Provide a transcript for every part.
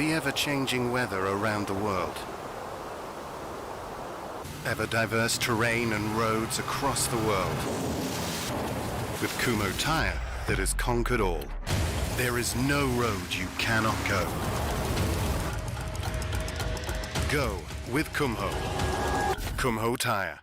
the ever-changing weather around the world. Ever-diverse terrain and roads across the world. With Kumho Tire that has conquered all. There is no road you cannot go. Go with Kumho. Kumho Tire.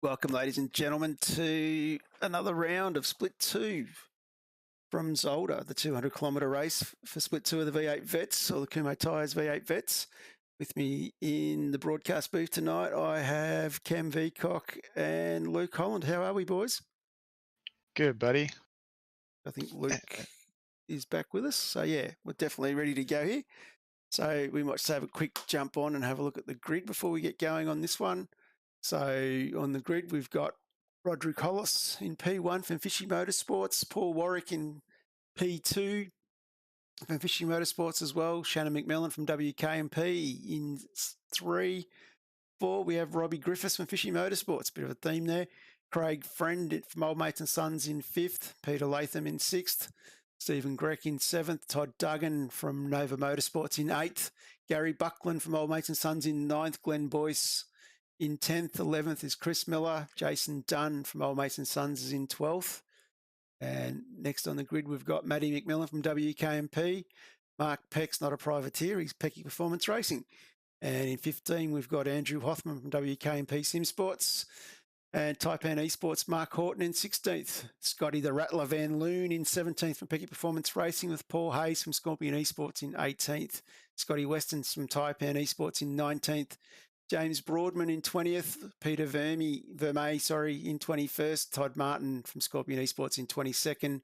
Welcome, ladies and gentlemen, to another round of Split 2 from Zolder, the 200-kilometre race for Split 2 of the V8 Vets, or the Kumho Tires V8 Vets. With me in the broadcast booth tonight, I have Cam Veacock and Luke Holland. How are we, boys? Good, buddy. I think Luke is back with us. So, yeah, we're definitely ready to go here. So we might just have a quick jump on and have a look at the grid before we get going on this one. So on the grid, we've got Roderick Hollis in P1 from Fishy Motorsports, Paul Warwick in P2 from Fishy Motorsports as well, Shannon McMillan from WK&P in 3. 4, we have Robbie Griffiths from Fishy Motorsports, bit of a theme there. Craig Friend from Old Mates and Sons in 5th, Peter Latham in 6th, Stephen Greck in 7th, Todd Duggan from Nova Motorsports in 8th, Gary Buckland from Old Mates and Sons in 9th, Glenn Boyce in 10th. 11th is Chris Miller. Jason Dunn from Old Mates and Sons is in 12th. And next on the grid, we've got Matty McMillan from WK&P. Mark Peck's not a privateer. He's Pecky Performance Racing. And in 15, we've got Andrew Hoffman from WK&P Sim Sports. And Taipan Esports, Mark Horton in 16th. Scotty the Rattler Van Loon in 17th from Pecky Performance Racing, with Paul Hayes from Scorpion Esports in 18th. Scotty Westons from Taipan Esports in 19th. James Broadman in 20th, Peter Vermey in 21st, Todd Martin from Scorpion Esports in 22nd,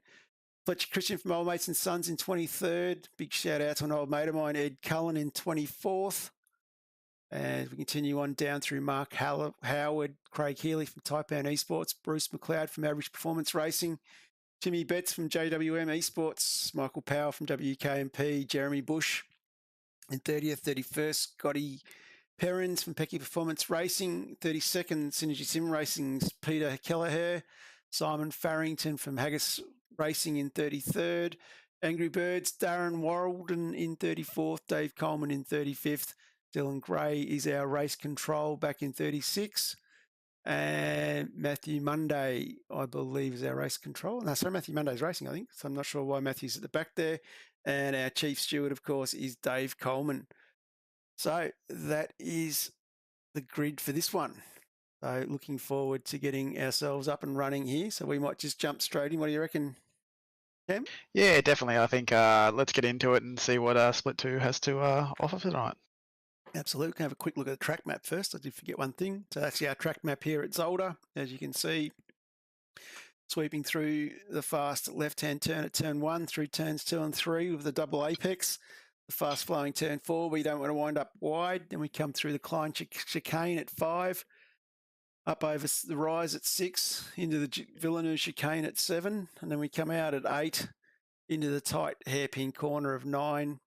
Fletcher Christian from Old Mates and Sons in 23rd. Big shout out to an old mate of mine, Ed Cullen, in 24th. And we continue on down through Mark Howard, Craig Healy from Taipan Esports, Bruce McLeod from Average Performance Racing, Timmy Betts from JWM Esports, Michael Power from WK&P, Jeremy Bush in 30th, 31st, Scotty Perrins from Pecky Performance Racing, 32nd, Synergy Sim Racing's Peter Kelleher, Simon Farrington from Haggis Racing in 33rd, Angry Birds, Darren Warrelden in 34th, Dave Coleman in 35th, Dylan Gray is our race control back in 36th, and Matthew Monday, I believe, is our race control. No, sorry, Matthew Monday's racing, I think, so I'm not sure why Matthew's at the back there. And our chief steward, of course, is Dave Coleman. So that is the grid for this one. So looking forward to getting ourselves up and running here. So we might just jump straight in. What do you reckon, Cam? Yeah, definitely. I think let's get into it and see what Split 2 has to offer for tonight. Absolutely. We can have a quick look at the track map first. I did forget one thing. So that's our track map here at Zolder. As you can see, sweeping through the fast left-hand turn at turn 1 through turns 2 and 3 with the double apex. The fast flowing turn 4, we don't want to wind up wide. Then we come through the Klein chicane at 5, up over the rise at 6, into the Villeneuve chicane at 7, and then we come out at 8, into the tight hairpin corner of 9,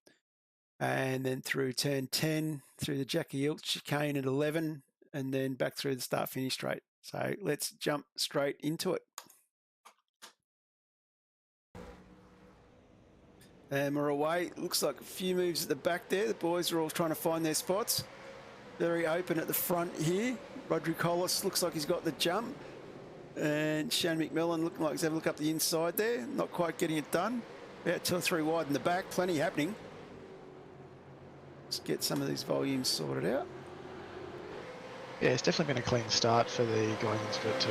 and then through turn 10, through the Jackie Hilt chicane at 11, and then back through the start-finish straight. So let's jump straight into it. And we're away. Looks like a few moves at the back there. The boys are all trying to find their spots. Very open at the front here. Roderick Hollis looks like he's got the jump. And Shannon McMillan looking like he's having a look up the inside there. Not quite getting it done. About 2 or 3 wide in the back. Plenty happening. Let's get some of these volumes sorted out. Yeah, it's definitely been a clean start for the going in split 2.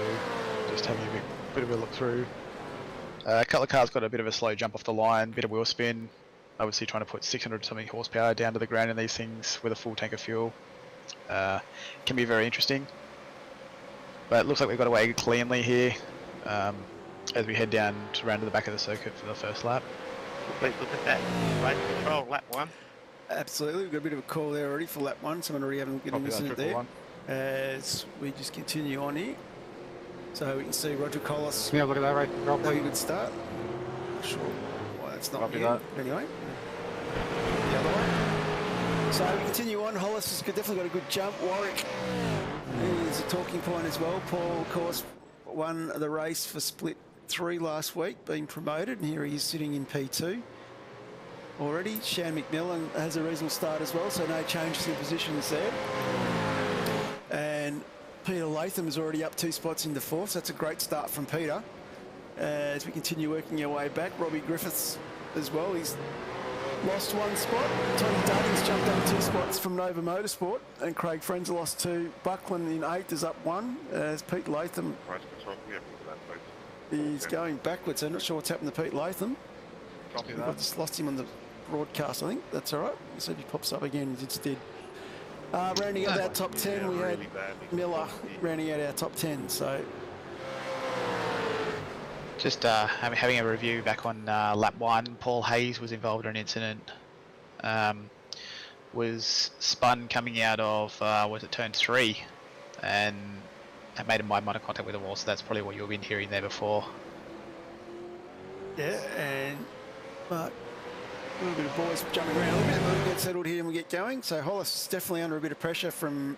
Just having a bit of a look through. A couple of cars got a bit of a slow jump off the line, bit of wheel spin. Obviously trying to put 600 something horsepower down to the ground in these things with a full tank of fuel. Can be very interesting. But it looks like we've got away cleanly here as we head down to round to the back of the circuit for the first lap. Look at that. Right control, lap 1. Absolutely, we've got a bit of a call there already for lap 1. Someone already having a good incident there. As we just continue on here. So we can see Roger Collis. Yeah, look at that right control, Have a please. good start. Not sure why that's not Copy here. that. But anyway, the other way. So we continue on. Hollis has definitely got a good jump. Warwick is a talking point as well. Paul, of course, won the race for split 3 last week, being promoted, and here he is sitting in P2 already. Shan McMillan has a reasonable start as well, so no changes in positions there. And Peter Latham is already up 2 spots into 4th, so that's a great start from Peter. As we continue working our way back, Robbie Griffiths as well. He's lost 1 spot. Tony Dunning's jumped up 2 spots from Nova Motorsport, and Craig Frenz lost 2. Buckland in 8th is up 1, as Pete Latham Right control, yeah, look at that, please. is going backwards. I'm not sure what's happened to Pete Latham. Copy I that. just lost him on the broadcast, I think. That's all right. So if he pops up again instead. Rounding out our top 10, we had Miller rounding out our top 10. So Just having a review back on lap 1, Paul Hayes was involved in an incident. Was spun coming out of, was it turn 3? And made a minor contact with the wall, so that's probably what you've been hearing there before. yeah, and Mark, a little bit of boys jumping around a little bit, but we'll get settled here and we'll get going. So Hollis is definitely under a bit of pressure from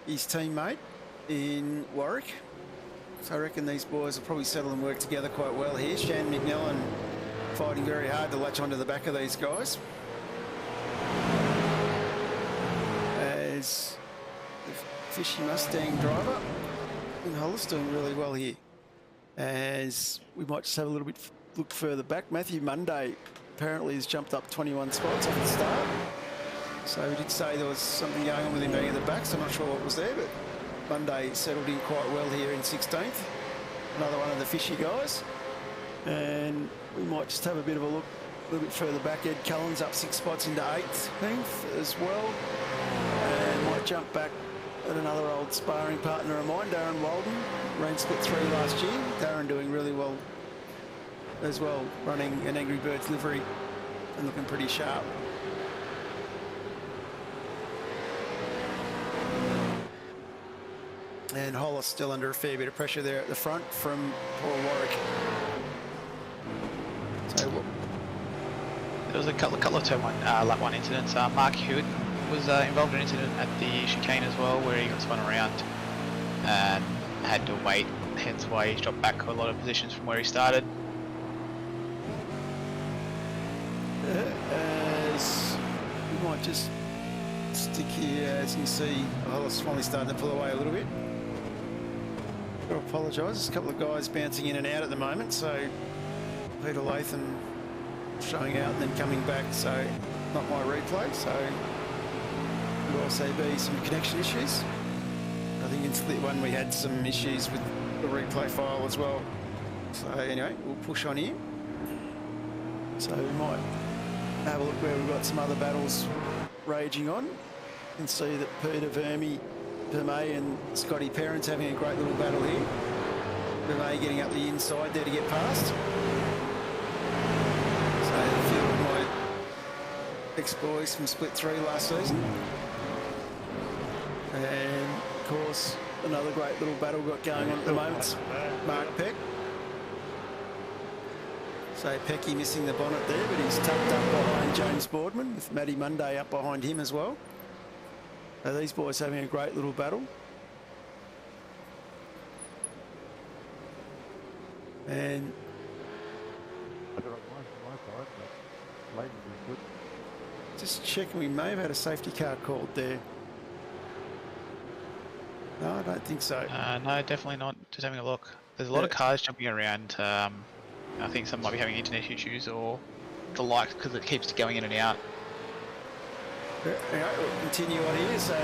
his teammate in Warwick. So I reckon these boys will probably settle and work together quite well here. Shan McMillan fighting very hard to latch onto the back of these guys. As the Fishy Mustang driver in Hollis doing really well here. As we might just have a little bit look further back. Matthew Monday apparently has jumped up 21 spots off the start. So we did say there was something going on with him being at the back, so I'm not sure what was there, but Monday settled in quite well here in 16th. Another one of the Fishy guys. And we might just have a bit of a look a little bit further back. Ed Cullen's up 6 spots into 18th as well. And might jump back at another old sparring partner of mine, Darren Walden. Ran split 3 last year. Darren doing really well as well, running an Angry Birds livery and looking pretty sharp. And Hollis still under a fair bit of pressure there at the front from Paul Warwick. So There was a couple of turn 1, lap 1 incidents. Mark Hewitt was involved in an incident at the chicane as well, where he got spun around and had to wait, hence why he's dropped back a lot of positions from where he started. as we might just stick here, as you can see, Hollis finally starting to pull away a little bit. I apologise, there's a couple of guys bouncing in and out at the moment, so Peter Latham showing out and then coming back, so not my replay, so could also be some connection issues. I think in split 1 we had some issues with the replay file as well. So anyway, we'll push on here. So we might have a look where we've got some other battles raging on. You can see that Peter Vermey and Scotty Perrin's having a great little battle here. Vermey getting up the inside there to get past. So a few of my ex-boys from split 3 last season. And of course, another great little battle we've got going on at the moment. Mark Peck. So Pecky missing the bonnet there, but he's tucked up behind James Boardman, with Matty Monday up behind him as well. So these boys having a great little battle. And just checking, we may have had a safety car called there. No, I don't think so. No, definitely not. Just having a look. There's a lot of cars jumping around. I think some might be having internet issues or the like, because it keeps going in and out. Anyway, we'll continue on here. So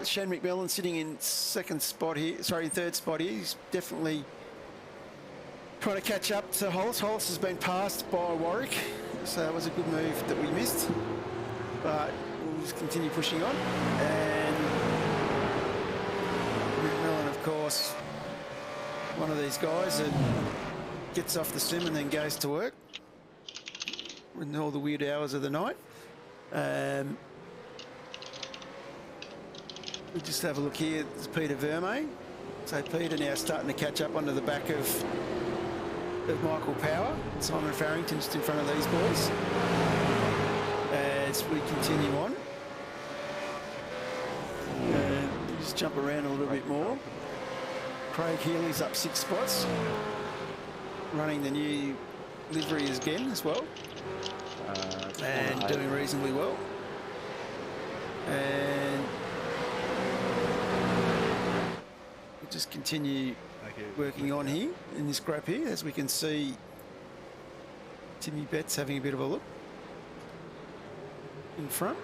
Shane McMillan sitting in third spot here. He's definitely trying to catch up to Hollis. Hollis has been passed by Warwick, so that was a good move that we missed. But we'll just continue pushing on. And McMillan, of course, one of these guys that gets off the sim and then goes to work in all the weird hours of the night. We just have a look here. There's Peter Verme. So Peter now starting to catch up under the back of Michael Power. Simon Farrington just in front of these boys as we continue on. We just jump around a little bit more. Craig Healy's up 6 spots, running the new livery again as well, and doing reasonably well. And we'll just continue working on here in this grab here, as we can see Timmy Betts having a bit of a look in front.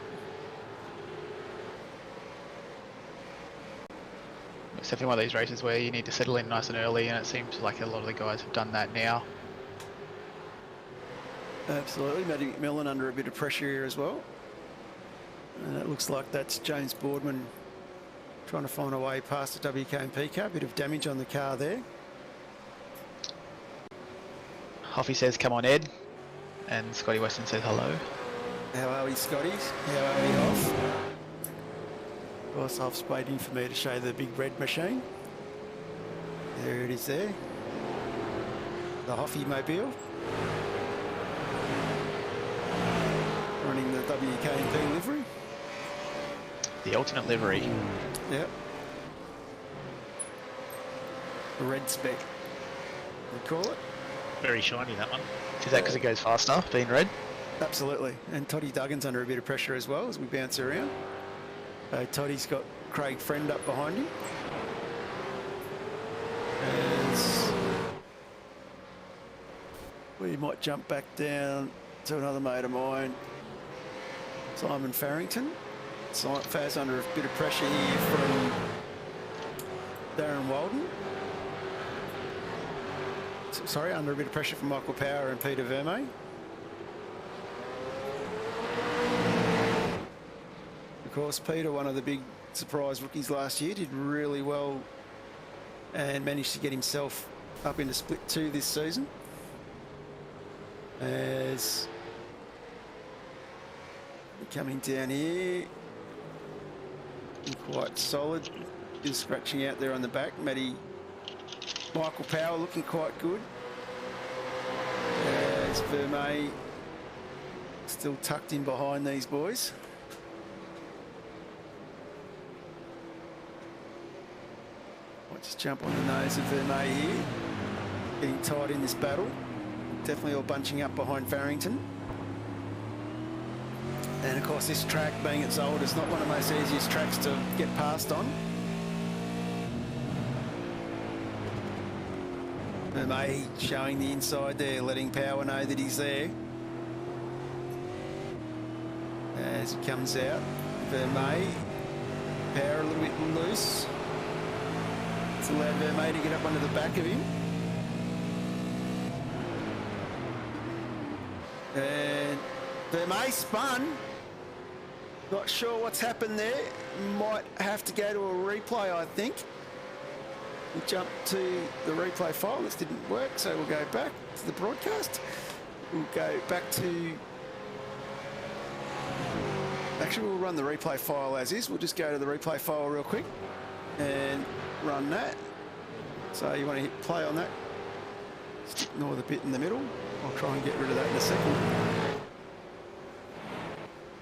It's definitely one of these races where you need to settle in nice and early, and it seems like a lot of the guys have done that now. Absolutely. Matty McMillan under a bit of pressure here as well. And it looks like that's James Boardman trying to find a way past the WK&P car. A bit of damage on the car there. Hoffy says, come on, Ed. And Scotty Weston says, hello. How are we, Scotties? How are we, Hoff? Of course, Hoff's waiting for me to show the big red machine. There it is there. The Hoffy mobile. Running the WK&P livery. The alternate livery. Yep. The red spec, we call it. Very shiny, that one. Is that because it goes faster, being red? Absolutely. And Toddy Duggan's under a bit of pressure as well as we bounce around. Toddy's got Craig Friend up behind him. As we might jump back down to another mate of mine, Simon Farrington. Faz under a bit of pressure here from Darren Walden. Sorry, under a bit of pressure from Michael Power and Peter Verme. Of course, Peter, one of the big surprise rookies last year, did really well and managed to get himself up into split 2 this season. As coming down here, quite solid, just scratching out there on the back. Michael Power looking quite good. As Verme still tucked in behind these boys. Might just jump on the nose of Verme here. Getting tight in this battle. Definitely all bunching up behind Farrington. And of course, this track, being its old, is not one of the most easiest tracks to get past on. Verme showing the inside there, letting Power know that he's there. As he comes out, Verme, Power a little bit loose. It's allowed Verme to get up under the back of him. And Verme spun. Not sure what's happened there. Might have to go to a replay, I think. We jump to the replay file. This didn't work, so we'll go back to the broadcast. We'll go back to... Actually, we'll run the replay file as is. We'll just go to the replay file real quick and run that. So you want to hit play on that. Just ignore the bit in the middle. I'll try and get rid of that in a second.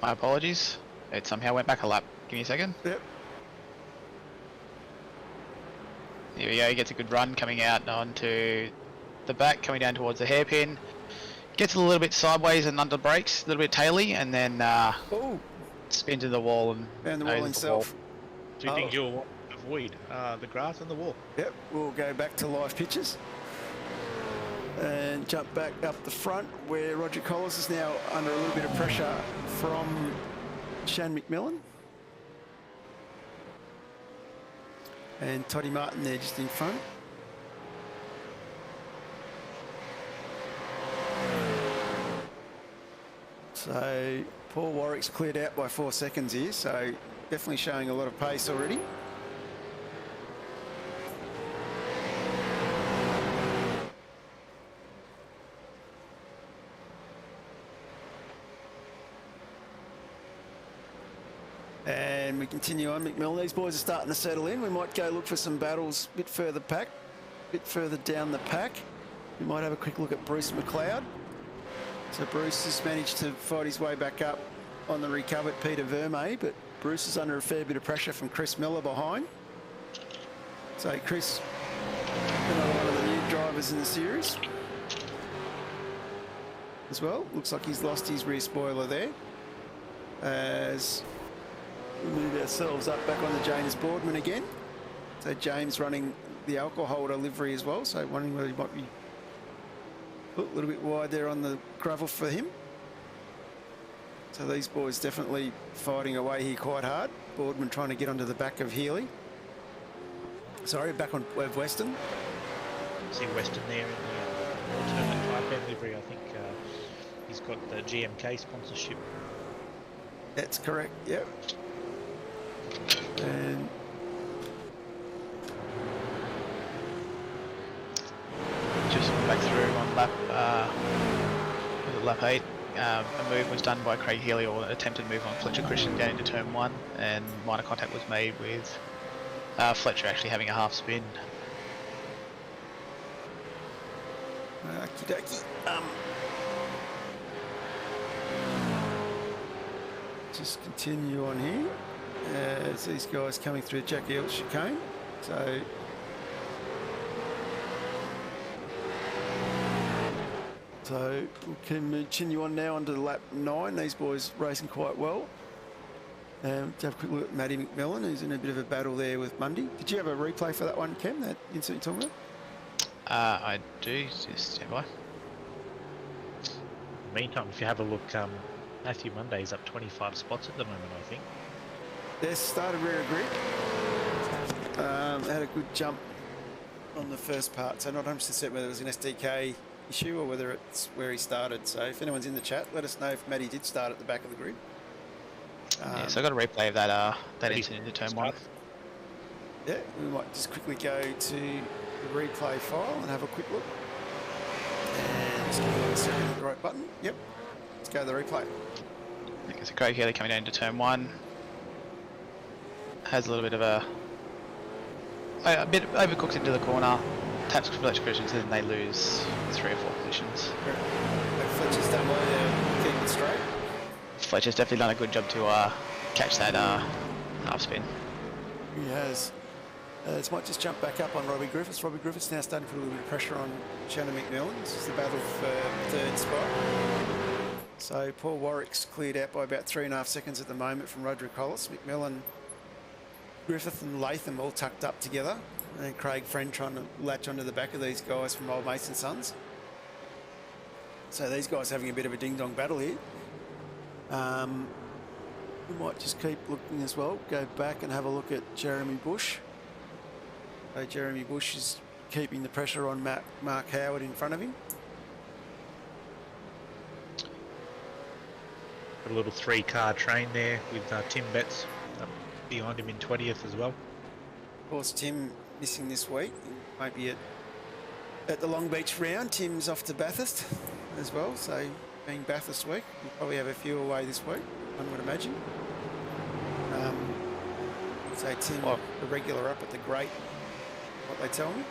My apologies. It somehow went back a lap. Give me a second. Yep. Here we go. He gets a good run coming out onto the back, coming down towards the hairpin. Gets a little bit sideways and under brakes, a little bit taily, and then spins into the wall and found the wall himself. Two things you'll avoid, the grass and the wall. Yep, we'll go back to live pictures and jump back up the front where Roger Collis is now under a little bit of pressure from Shan McMillan. And Toddy Martin there just in front. So Paul Warwick's cleared out by 4 seconds here, so definitely showing a lot of pace already. And we continue on. McMillan, these boys are starting to settle in. We might go look for some battles a bit further back, a bit further down the pack. We might have a quick look at Bruce McLeod. So Bruce has managed to fight his way back up on the recovered Peter Vermey, but Bruce is under a fair bit of pressure from Chris Miller behind. So Chris, another one of the new drivers in the series as well. Looks like he's lost his rear spoiler there. As we move ourselves up back on the James Boardman again. So James running the alcohol holder livery as well. So wondering whether he might be a little bit wide there on the gravel for him. So these boys definitely fighting away here quite hard. Boardman trying to get onto the back of Healy. Sorry, back on Western. See Western there in the alternate type M livery. I think he's got the GMK sponsorship. That's correct, yep. And just back through on lap 8. A move was done by Craig Healy, or an attempted move on Fletcher Christian down into turn 1, and minor contact was made with Fletcher actually having a half spin. okie dokie. Just continue on here as these guys coming through Jackie Hill chicane. So we can continue on now onto lap 9. These boys racing quite well. To have a quick look at Matty McMillan, who's in a bit of a battle there with Mundy. Did you have a replay for that one, Cam, that incident you're talking about? I do, just stand by. Meantime, if you have a look, Matthew Monday's up 25 spots at the moment, I think. They started rear grid. Had a good jump on the first part, so not 100% certain whether it was an SDK issue or whether it's where he started. So if anyone's in the chat, let us know if Matty did start at the back of the grid. Yeah, so I got a replay of that incident into turn 1. Yeah, we might just quickly go to the replay file and have a quick look. And just give it a second, hit the right button. Yep, let's go to the replay. Okay, so Craig Healy coming down into turn 1. Has a little bit of a bit overcooks into the corner, taps Fletcher Christians, and then they lose 3 or 4 positions. Fletcher's done well there, keeping it straight. Fletcher's definitely done a good job to catch that half spin. He has. This might just jump back up on Robbie Griffiths. Robbie Griffiths now starting to put a little bit of pressure on Shannon McMillan. This is the battle for third spot. So Paul Warwick's cleared out by about 3.5 seconds at the moment from Roderick Hollis. McMillan, Griffith and Latham all tucked up together. And then Craig Friend trying to latch onto the back of these guys from Old Mason Sons. So these guys having a bit of a ding-dong battle here. We might just keep looking as well. Go back and have a look at Jeremy Bush. So Jeremy Bush is keeping the pressure on Mark Howard in front of him. A little 3-car train there with Tim Betts up behind him in 20th as well. Of course, Tim missing this week. He won't be at the Long Beach round. Tim's off to Bathurst as well. So being Bathurst week, we'll probably have a few away this week, one would imagine. So Tim, a regular up at the Great, what they tell me.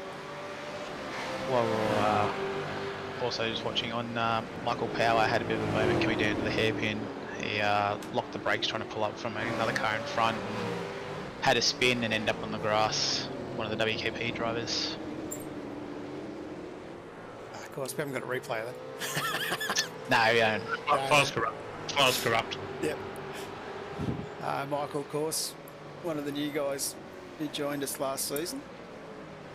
Well, also just watching on Michael Power had a bit of a moment coming down to the hairpin. He locked the brakes trying to pull up from another car in front, and had a spin and ended up on the grass. One of the WK&P drivers. Of course, we haven't got a replay of that. No, we don't. File's corrupt. File's corrupt. Yep. Michael, of course, one of the new guys who joined us last season.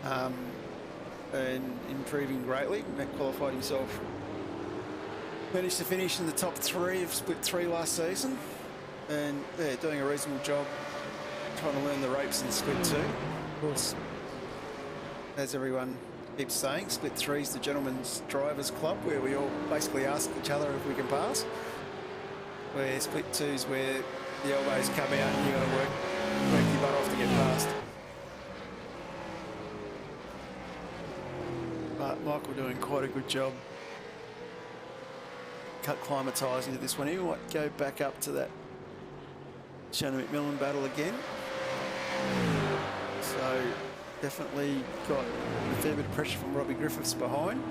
And improving greatly. Matt qualified himself. Managed to finish in the top 3 of Split 3 last season. and they're doing a reasonable job trying to learn the ropes in split 2. Of course, as everyone keeps saying, split 3 is the gentleman's drivers club, where we all basically ask each other if we can pass. Where split 2 is where the elbows come out and you've got to work your butt off to get past. But Michael doing quite a good job acclimatising to this one. He might go back up to that Shannon McMillan battle again. So definitely got a fair bit of pressure from Robbie Griffiths behind.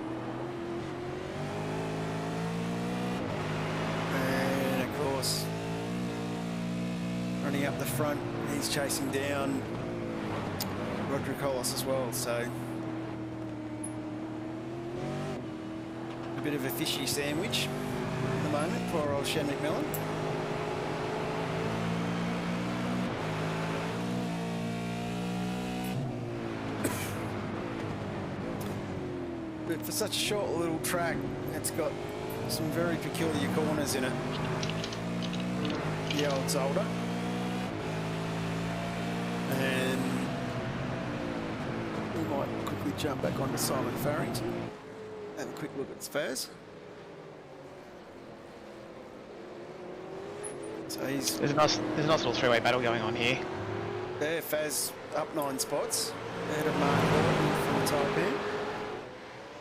And of course, running up the front, he's chasing down Roderick Hollis as well. So a bit of a fishy sandwich at the moment for old Shannon McMillan. But for such a short little track, it's got some very peculiar corners in it. The old Zolder. And we might quickly jump back onto Simon Farrington. Have a quick look at Spaz. So he's There's a nice little three-way battle going on here. there, Faz up 9 spots. Ahead of Mark Horton from the Taipan.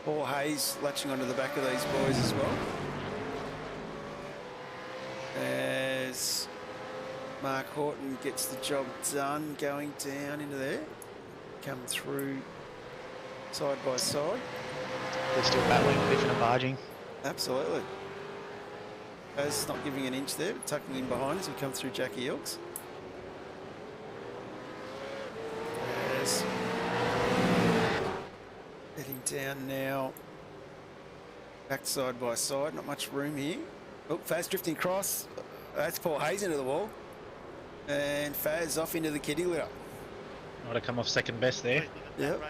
Paul Hayes latching onto the back of these boys as well. As Mark Horton gets the job done, going down into there. Come through side by side. They're still battling, biffing and barging. Absolutely. Faz not giving an inch there, tucking in behind as we come through Jackie Elks. As heading down now, back side by side, not much room here. Oh, Faz drifting across. That's Paul Hayes into the wall. And Faz off into the kitty litter. Might have come off second best there. Yep.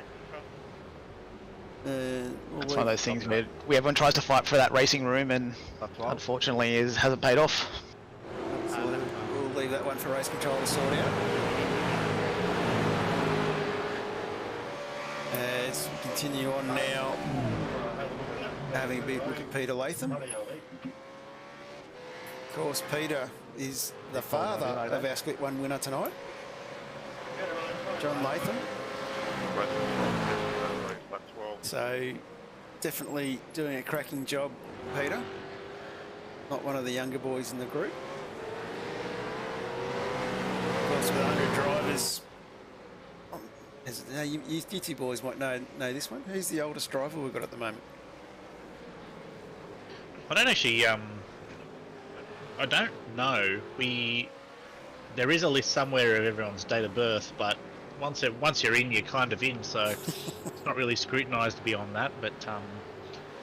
It's one of those things where everyone tries to fight for that racing room, and unfortunately hasn't paid off. So we'll leave that one for race control to sort out. As we continue on now, having a big look at Peter Latham. Of course, Peter is the father of our Split 1 winner tonight, John Latham. So definitely doing a cracking job, Peter. Not one of the younger boys in the group. Of course, with 100 drivers, you two boys might know this one. Who's the oldest driver we've got at the moment? I don't actually, I don't know. There is a list somewhere of everyone's date of birth, but once you're in, you're kind of in, so it's not really scrutinised beyond that. But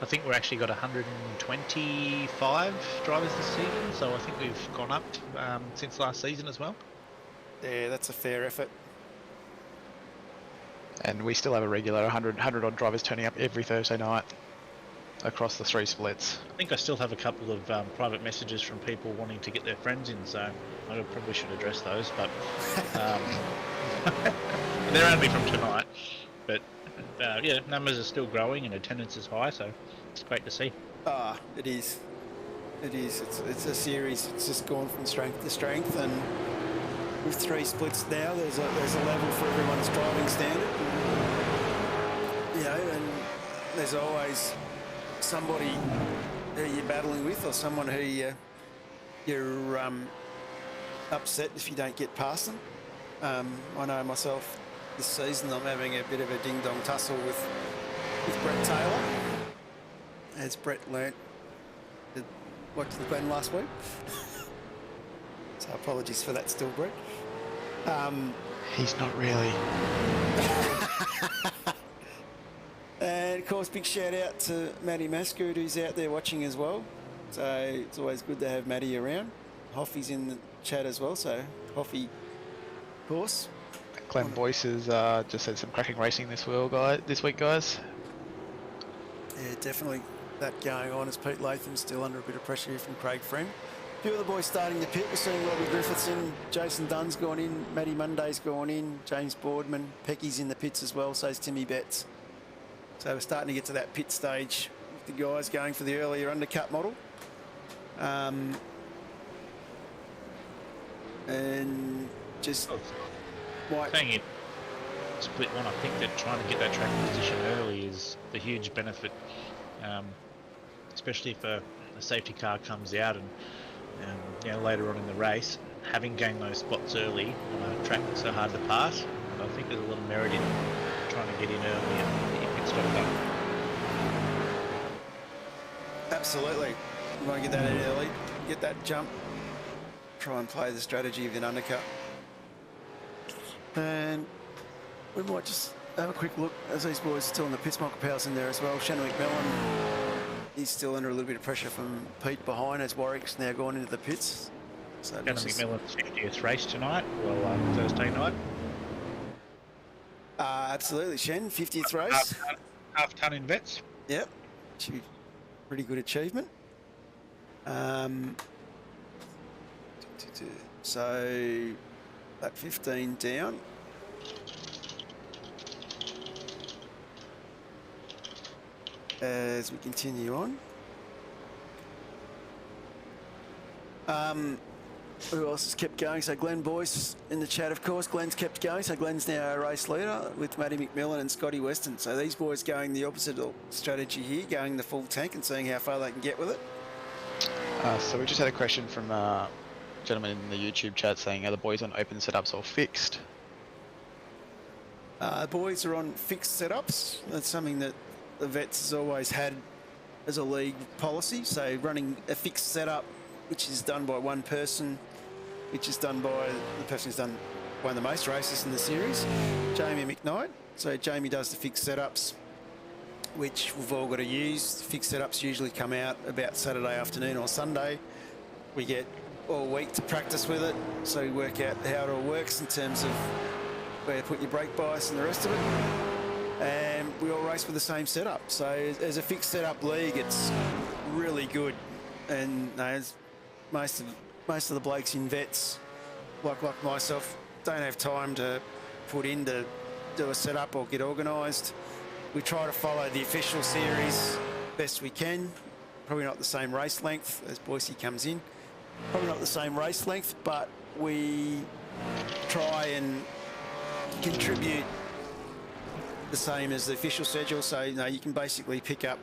I think we're actually got 125 drivers this season, so I think we've gone up since last season as well. Yeah, that's a fair effort. And we still have a regular 100 odd drivers turning up every Thursday night across the 3 splits. I think I still have a couple of private messages from people wanting to get their friends in, so I probably should address those, but they're only from tonight. But yeah, numbers are still growing and attendance is high, so it's great to see. It is. It is. It's a series. It's just gone from strength to strength, and with 3 splits now, there's a level for everyone's driving standard. You know, and there's always somebody who you're battling with, or someone who you're upset if you don't get past them. I know myself this season I'm having a bit of a ding-dong tussle with Brett Taylor, as Brett learnt to watch the Glen last week. So apologies for that still, Brett. He's not really. And of course, big shout out to Matty Masgood, who's out there watching as well. So it's always good to have Matty around. Hoffy's in the chat as well, so Hoffy, of course. Clem Boyce has just had some cracking racing this week, guys. Yeah, definitely that going on as Pete Latham's still under a bit of pressure here from Craig Friend. A few of the boys starting to pit. We're seeing Robbie Griffiths in, Jason Dunn's gone in, Matty Monday's gone in, James Boardman, Pecky's in the pits as well, so is Timmy Betts. So we're starting to get to that pit stage with the guys going for the earlier undercut model. And just Saying it split one, I think that trying to get that track position early is the huge benefit, especially if a safety car comes out and you know, later on in the race, having gained those spots early on a track that's so hard to pass. I think there's a lot of merit in trying to get in early and get your pit stop done. absolutely. You want to get that in early, get that jump, try and play the strategy of an undercut. And we might just have a quick look as these boys are still in the pits. Michael Powell's in there as well. Shannon McMillan, he's still under a little bit of pressure from Pete behind as Warwick's now gone into the pits. So Shannon McMillan's 50th race tonight, well, Thursday night. absolutely, Shen, 50th race. Half ton in vets. Yep, should be pretty good achievement. So that 15 down. As we continue on. Who else has kept going? So Glenn Boyce in the chat, of course. Glenn's kept going. So Glenn's now our race leader with Matty McMillan and Scotty Weston. So these boys going the opposite strategy here, going the full tank and seeing how far they can get with it. So we just had a question from a gentleman in the YouTube chat saying, are the boys on open setups or fixed? Boys are on fixed setups. That's something that the Vets has always had as a league policy. So running a fixed setup, which is done by one person, which is done by the person who's done one of the most races in the series, Jamie McKnight. So Jamie does the fixed setups, which we've all got to use. Fixed setups usually come out about Saturday afternoon or Sunday. We get all week to practice with it, so we work out how it all works in terms of where to put your brake bias and the rest of it. And we all race with the same setup. So as a fixed setup league, it's really good. And most of the blokes in Vets, like myself, don't have time to put in to do a setup or get organised. We try to follow the official series best we can. Probably not the same race length as Boise comes in. Probably not the same race length, but we try and contribute the same as the official schedule. So you can basically pick up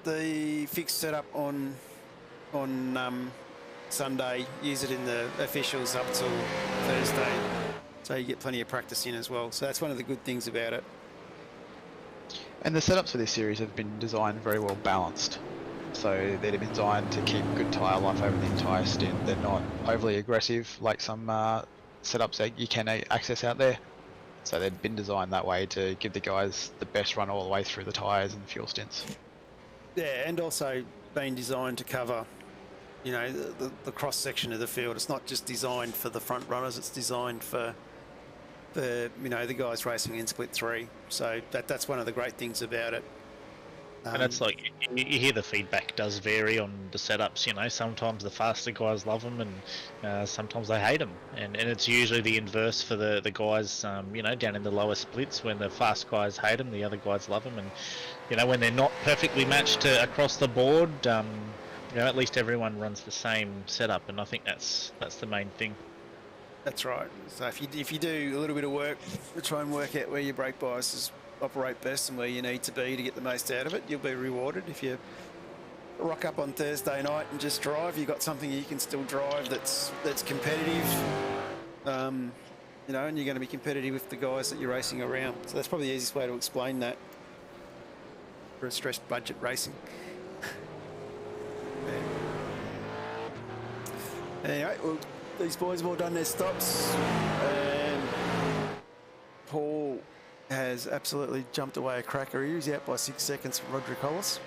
the fixed setup on Sunday, use it in the officials up till Thursday, so you get plenty of practice in as well. So that's one of the good things about it. And the setups for this series have been designed very well balanced. So they're designed to keep good tyre life over the entire stint. They're not overly aggressive like some setups that you can access out there. So they've been designed that way to give the guys the best run all the way through the tyres and the fuel stints. Yeah, and also been designed to cover, the cross section of the field. It's not just designed for the front runners. It's designed for the guys racing in split 3. So that's one of the great things about it. And it's like, you hear the feedback does vary on the setups, sometimes the faster guys love them and sometimes they hate them. And it's usually the inverse for the guys, down in the lower splits. When the fast guys hate them, the other guys love them. And, when they're not perfectly matched across the board, at least everyone runs the same setup. And I think that's the main thing. That's right. So if you do a little bit of work to try and work out where your brake biases operate best and where you need to be to get the most out of it, you'll be rewarded. If you rock up on Thursday night and just drive, you've got something you can still drive that's competitive, and you're going to be competitive with the guys that you're racing around. So that's probably the easiest way to explain that for a stressed budget racing. Anyway, well, these boys have all done their stops, and Paul has absolutely jumped away a cracker here. He's out by 6 seconds from Roderick Hollis.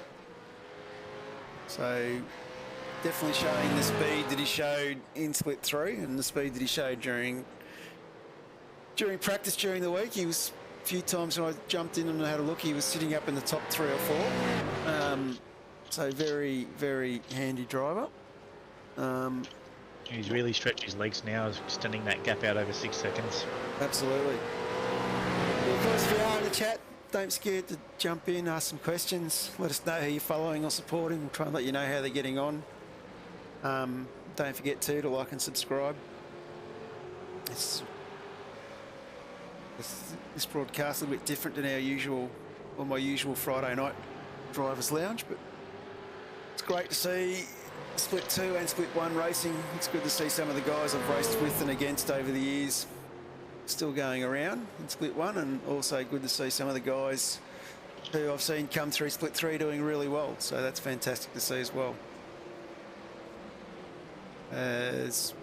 So definitely showing the speed that he showed in split 3 and the speed that he showed during practice during the week. He was a few times when I jumped in and had a look, he was sitting up in the top 3 or 4. So very, very handy driver. He's really stretched his legs now, extending that gap out over 6 seconds. Absolutely. Of course, if you are in the chat, don't be scared to jump in, ask some questions. Let us know who you're following or supporting. We'll try and let you know how they're getting on. Don't forget to like and subscribe. This broadcast a little bit different than our usual, or my usual Friday night drivers lounge, but it's great to see Split 2 and Split 1 racing. It's good to see some of the guys I've raced with and against over the years still going around in Split 1, and also good to see some of the guys who I've seen come through Split 3 doing really well. So that's fantastic to see as well. As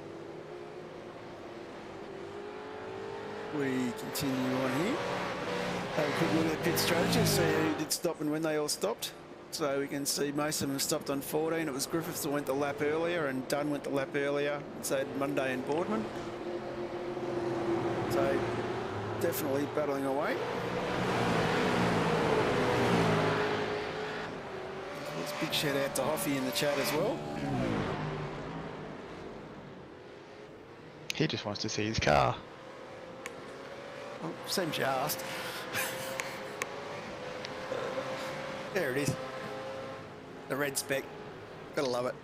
we continue on here, have a quick look at the pit strategy, see who did stop and when they all stopped. So we can see most of them stopped on 14. It was Griffiths that went the lap earlier, and Dunn went the lap earlier. So had Monday and Boardman. So definitely battling away. There's a big shout out to Hoffy in the chat as well. He just wants to see his car. Well, seems you asked. There it is. The red spec. Gotta love it.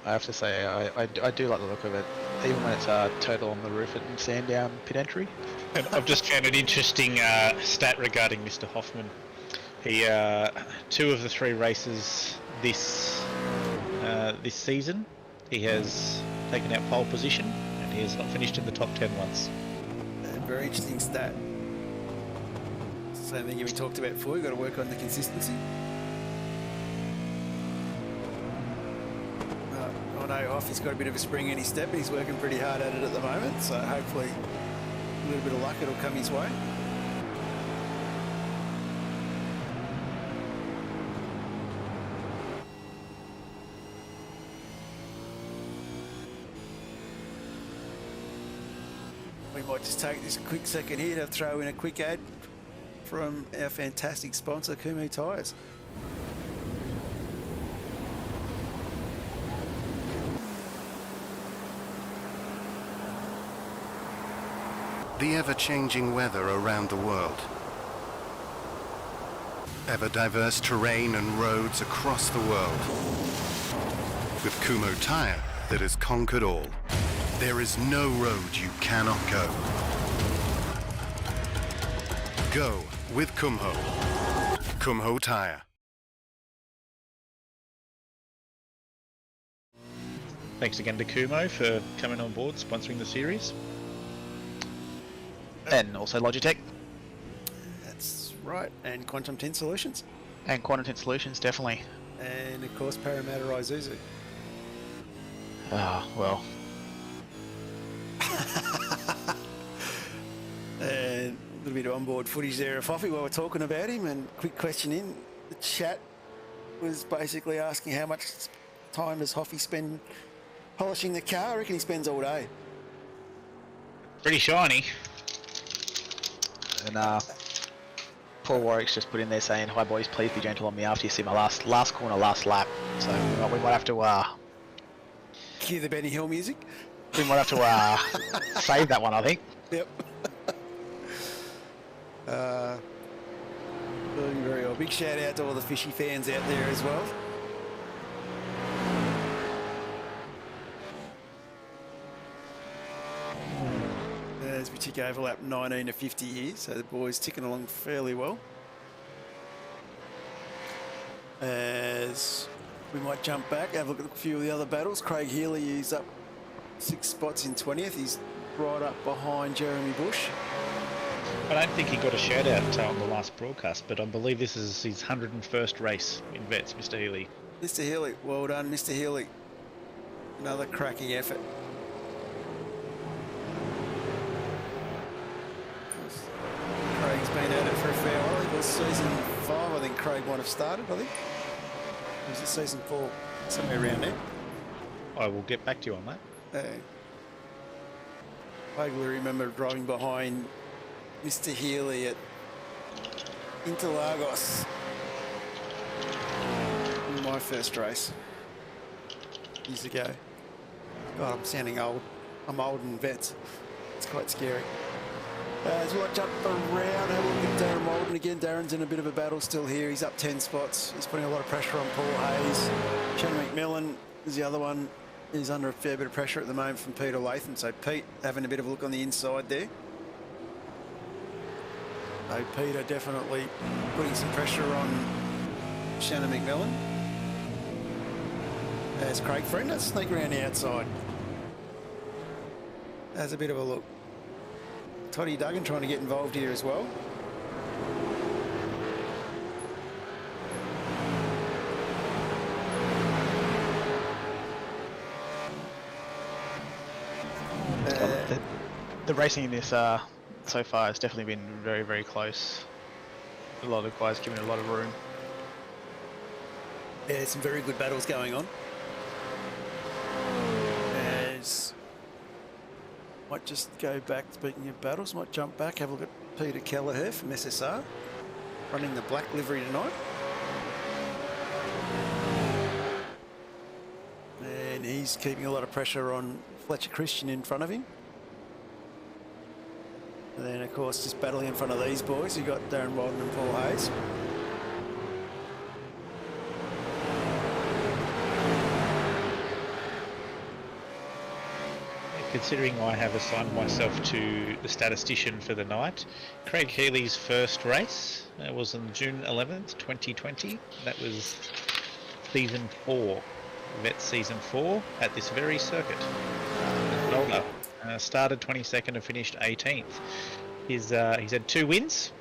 I have to say, I do like the look of it, even when it's total on the roof at Sandown pit entry. And I've just found an interesting stat regarding Mr. Hoffman. He 2 of the 3 races this season, he has taken out pole position, and he has not finished in the top 10 once. Very interesting stat. Same thing we talked about before. We've got to work on the consistency. I know Hoffy's got a bit of a spring in his step, but he's working pretty hard at it at the moment. So hopefully a little bit of luck, it'll come his way. We might just take this quick second here to throw in a quick ad from our fantastic sponsor, Kumu Tyres. The ever-changing weather around the world. Ever-diverse terrain and roads across the world. With Kumo Tire that has conquered all. There is no road you cannot go. Go with Kumho. Kumho Tire. Thanks again to Kumo for coming on board, sponsoring the series. And also Logitech. That's right. And Quantum Tint Solutions. And Quantum Tint Solutions, definitely. And of course, Parramatta Isuzu. Ah, well. And a little bit of onboard footage there of Hoffy while we're talking about him. And quick question in the chat was basically asking how much time does Hoffy spend polishing the car? I reckon he spends all day. Pretty shiny. And Paul Warwick's just put in there saying, "Hi boys, please be gentle on me after you see my last corner, last lap." So we might have to Cue the Benny Hill music. we might have to save that one, I think. Yep. Doing very well. Big shout out to all the fishy fans out there as well. As we tick over lap 19 to 50 here, so the boys ticking along fairly well. As we might jump back, have a look at a few of the other battles. Craig Healy is up 6 spots in 20th. He's right up behind Jeremy Bush. I don't think he got a shout out on the last broadcast, but I believe this is his 101st race in vets, Mr. Healy. Mr. Healy, well done, Mr. Healy. Another cracking effort. Craig's been at it for a fair while. It was season 5, I think Craig might have started, I think. Or was it season 4? Somewhere around there. I will get back to you on that. I vaguely remember driving behind Mr. Healy at Interlagos in my first race. years ago. God, I'm sounding old. I'm old in vets. It's quite scary. As we watch up around, have a look at Darren Walden again. Darren's in a bit of a battle still here. He's up 10 spots. He's putting a lot of pressure on Paul Hayes. Shannon McMillan is the other one. He's under a fair bit of pressure at the moment from Peter Latham. So Pete having a bit of a look on the inside there. So Peter definitely putting some pressure on Shannon McMillan. There's Craig Friend. Sneak around the outside. Has a bit of a look. Toddy Duggan trying to get involved here as well. The racing in this so far has definitely been very, very close. A lot of guys giving it a lot of room. Yeah, some very good battles going on. As might just go back, speaking of battles, might jump back, have a look at Peter Kelleher from SSR, running the black livery tonight. And he's keeping a lot of pressure on Fletcher Christian in front of him. And then, of course, just battling in front of these boys, you've got Darren Walden and Paul Hayes. Considering I have assigned myself to the statistician for the night, Craig Healy's first race was on June 11th, 2020. That was season 4, vet season 4 at this very circuit. Older. Started 22nd and finished 18th. He's had 2 wins,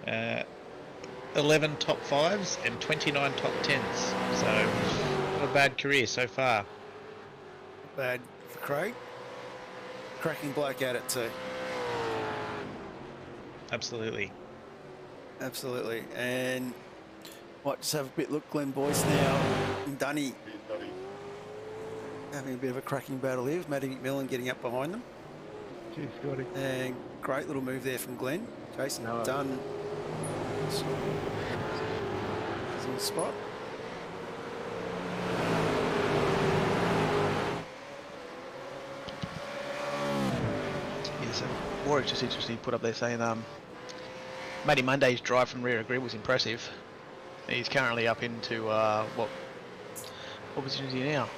11 top 5s and 29 top 10s. So not a bad career so far. Bad for Craig. Cracking bloke at it too. Absolutely. Absolutely. And might just have a bit look, Glenn Boyce now. And Dunny having a bit of a cracking battle here with Matty McMillan getting up behind them. Cheers, Scotty. And great little move there from Glenn. Jason Dunn is in the spot. So Warwick's just interesting, put up there saying Matty Monday's drive from rear of grid was impressive. He's currently up into what position is he now?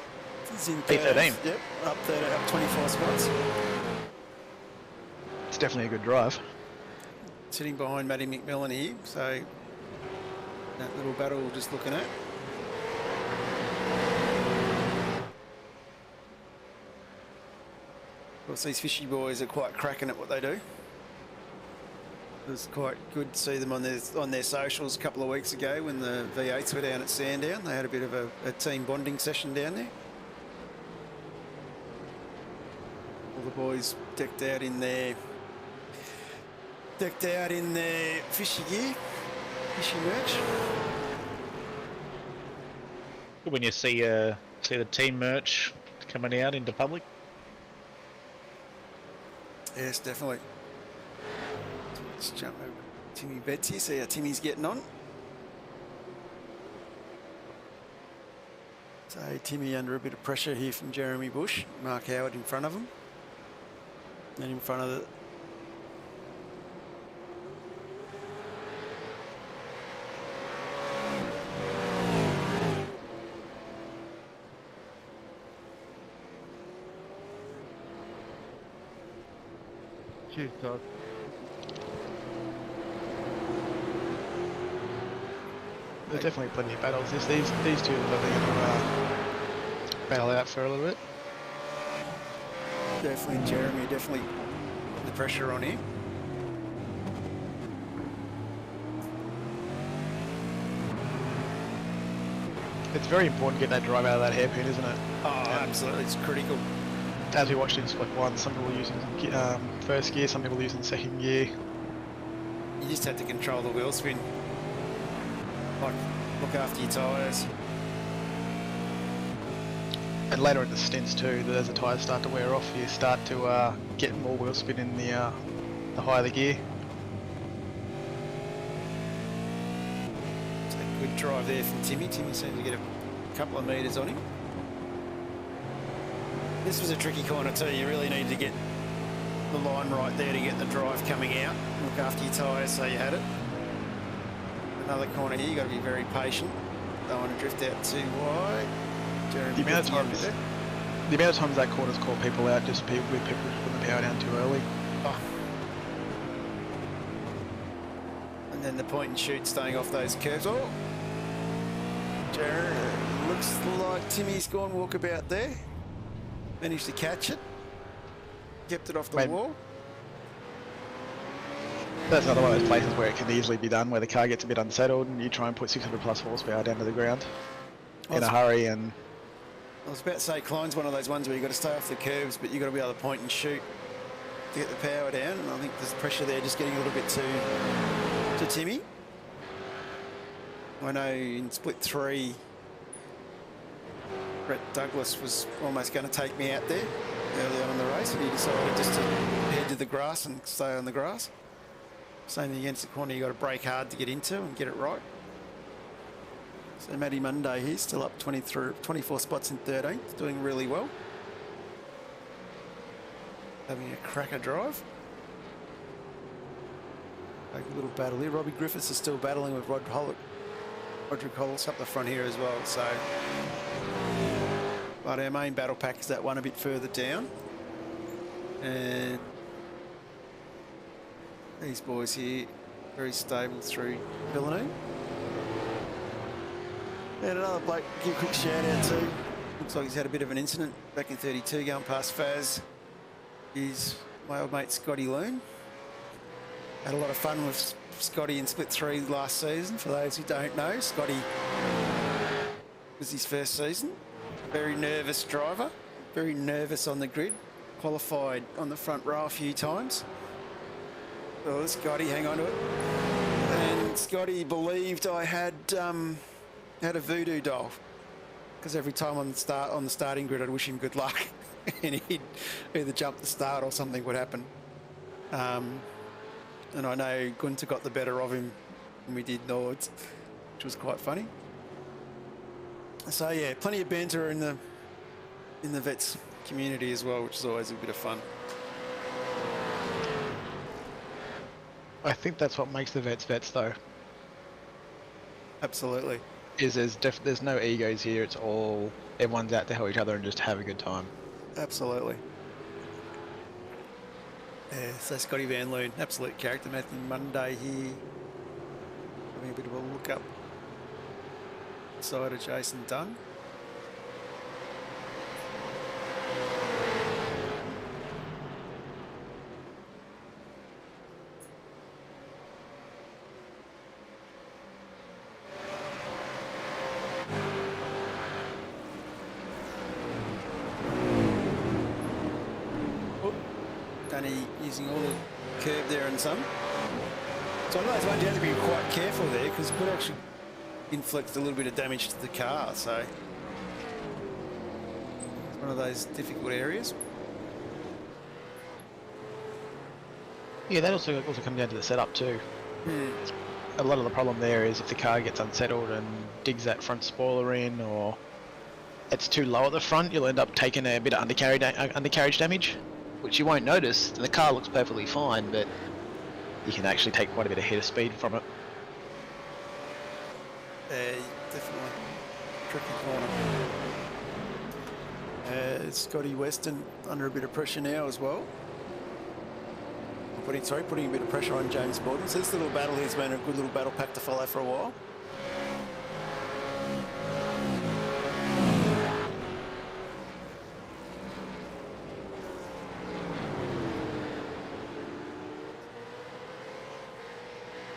He's in P13. Yep, up there, up 24 spots. It's definitely a good drive. Sitting behind Matty McMillan here, so that little battle we're just looking at. Of course, these fishy boys are quite cracking at what they do. It was quite good to see them on their socials a couple of weeks ago when the V8s were down at Sandown. They had a bit of a team bonding session down there. All the boys decked out in their fishy gear, fishy merch. Good when you see the team merch coming out into public. Yes, definitely. Let's jump over to Timmy Betts here, see how Timmy's getting on. So Timmy under a bit of pressure here from Jeremy Bush. Mark Howard in front of him. And in front of the... Cheers, Todd. There's definitely plenty of battles. These two are going to battle out for a little bit. Definitely Jeremy, definitely putting the pressure on him. It's very important to get that drive out of that hairpin, isn't it? Oh, absolutely, it's critical. As we watched in split 1, some people are using first gear, some people are using second gear. You just have to control the wheel spin. Like, look after your tyres. And later in the stints too, as the tyres start to wear off, you start to get more wheel spin in the higher the gear. It's a good drive there from Timmy. Timmy seems to get a couple of metres on him. This was a tricky corner too. You really needed to get the line right there to get the drive coming out. Look after your tyres so you had it. Another corner here, you've got to be very patient. Don't want to drift out too wide. Jeremy The amount of drifting out a times, bit the amount of times that corner's called people out just with people putting the power down too early. there. Oh. And then the point and shoot staying off those curves. Oh! Jared, looks like Timmy's gone walkabout there. Managed to catch it. Kept it off the Maybe. wall. That's another one of those places where it can easily be done, where the car gets a bit unsettled and you try and put 600 plus horsepower down to the ground in a hurry. And I was about to say, Klein's one of those ones where you've got to stay off the curves, but you've got to be able to point and shoot to get the power down. And I think there's pressure there just getting a little bit to Timmy. I know in split 3, Brett Douglas was almost going to take me out there early on in the race, and he decided just to head to the grass and stay on the grass. Same thing against the corner, you got to brake hard to get into and get it right. So Matty Monday here, still up 24 spots in 13th, doing really well. Having a cracker drive. Take a little battle here. Robbie Griffiths is still battling with Roderick Hollis up the front here as well. So, but our main battle pack is that one a bit further down. And these boys here, very stable through Villeneuve. And another bloke, give a quick shout out to. Looks like he's had a bit of an incident back in 32 going past Faz. Is my old mate Scotty Loon. Had a lot of fun with Scotty in split 3 last season. For those who don't know, Scotty was his first season. Very nervous driver, very nervous on the grid. Qualified on the front row a few times. Well, Scotty, hang on to it. And Scotty believed I had a voodoo doll, because every time on the starting grid I'd wish him good luck, and he'd either jump the start or something would happen. And I know Gunter got the better of him when we did Nords, which was quite funny. So yeah, plenty of banter in the vets community as well, which is always a bit of fun. I think that's what makes the vets though. Absolutely. Is there's no egos here. It's all, everyone's out to help each other and just have a good time. Absolutely. Yeah, so Scotty Van Loon, absolute character. Matthew Monday here, having a bit of a look up side of Jason Dunn. Danny using all the curb there and some. So I know those ones you have to be quite careful there, because it could actually inflict a little bit of damage to the car. So it's one of those difficult areas. Yeah, that also comes down to the setup too. A lot of the problem there is if the car gets unsettled and digs that front spoiler in, or it's too low at the front, you'll end up taking a bit of undercarriage damage, which you won't notice. The car looks perfectly fine, but you can actually take quite a bit of head of speed from it. Definitely tricky corner. Scotty Weston under a bit of pressure now as well. Putting a bit of pressure on James Borden. So this little battle here's been a good little battle pack to follow for a while.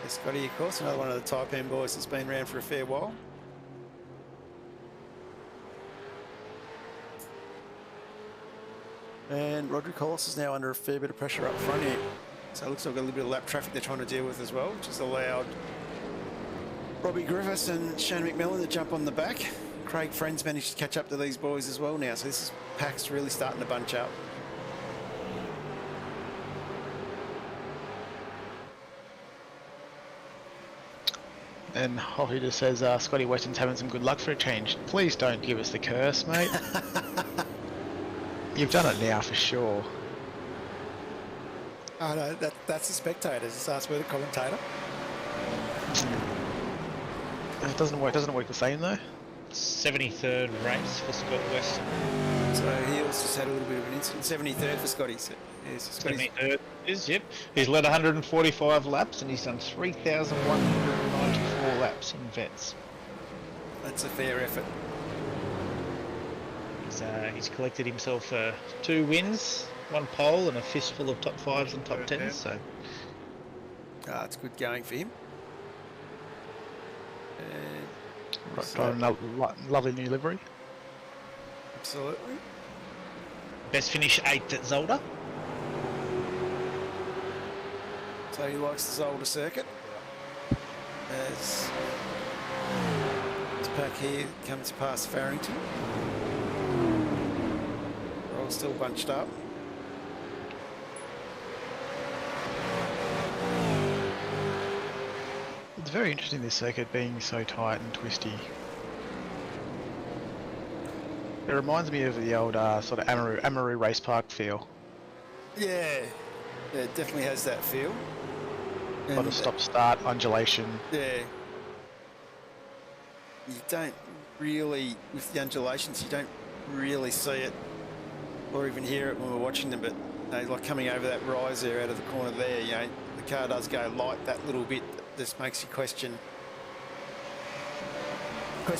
Scotty, of course, another one of the Taipan boys that's been around for a fair while. And Roderick Hollis is now under a fair bit of pressure up front here. So it looks like a little bit of lap traffic they're trying to deal with as well, which has allowed Robbie Griffiths and Shane McMillan to jump on the back. Craig Friends managed to catch up to these boys as well now, so this pack's really starting to bunch up. And Holly just says, Scotty Weston's having some good luck for a change. Please don't give us the curse, mate. You've done it now for sure. Oh no, that's the spectators. Just ask for the commentator. It doesn't work. Doesn't it work the same though? 73rd race for Scott Weston. So Heels just had a little bit of an incident. 73rd for Scotty. So, yes, Scotty's 73rd is, yep. He's led 145 laps and he's done 3,194 laps in vets. That's a fair effort. He's collected himself 2 wins, 1 pole, and a fistful of top 5s and top 10s. So It's good going for him. Right, So- driving a lovely new livery. Absolutely. best finish 8th at Zolder. So he likes the Zolder circuit. As this pack here comes past Farrington. They're all still bunched up. It's very interesting, this circuit being so tight and twisty. It reminds me of the old sort of Amaru race park feel. Yeah, it definitely has that feel. A lot of stop-start, undulation. Yeah. You don't really, with the undulations, you don't really see it or even hear it when we're watching them, but like coming over that rise there out of the corner there, the car does go light that little bit. This makes you question your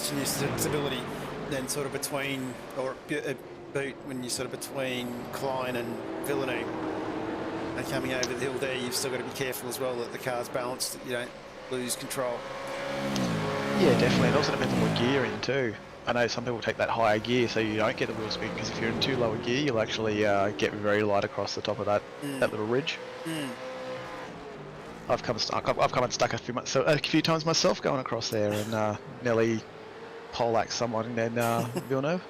stability. Then sort of between, or a boot when you're sort of between Klein and Villeneuve. And coming over the hill there, you've still got to be careful as well that the car's balanced, that you don't lose control. Yeah, definitely. It also depends on what gear you're in too. I know some people take that higher gear so you don't get the wheel spin, because if you're in too low a gear, you'll actually get very light across the top of that little ridge. I've come unstuck a few times myself going across there and nearly poleaxed someone in Villeneuve.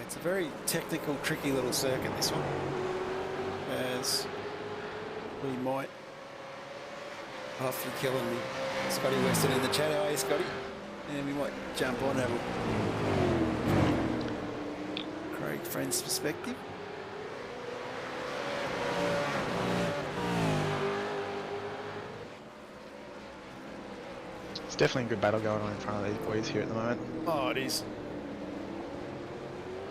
It's a very technical, tricky little circuit, this one. As we might, after killing me, Scotty Weston in the chat. How are you, Scotty? And we might jump on, have a Craig Friend's perspective. It's definitely a good battle going on in front of these boys here at the moment. Oh, it is.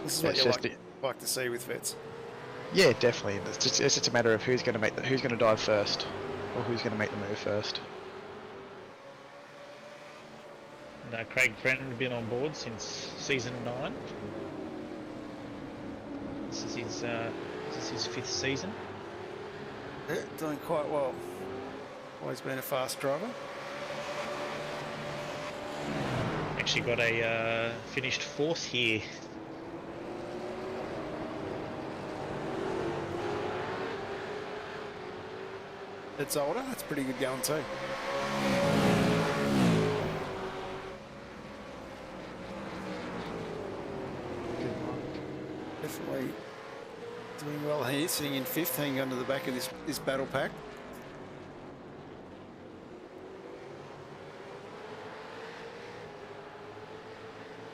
This is what It's you just like to see with vets. Yeah, definitely. It's just a matter of who's going to dive first, or who's going to make the move first. And, Craig Brennan has been on board since season 9. This is his 5th season. Yeah, doing quite well. Always been a fast driver. Actually got a finished 4th here. It's older. That's pretty good going too. Definitely doing well here, sitting in 5th, hanging under the back of this battle pack.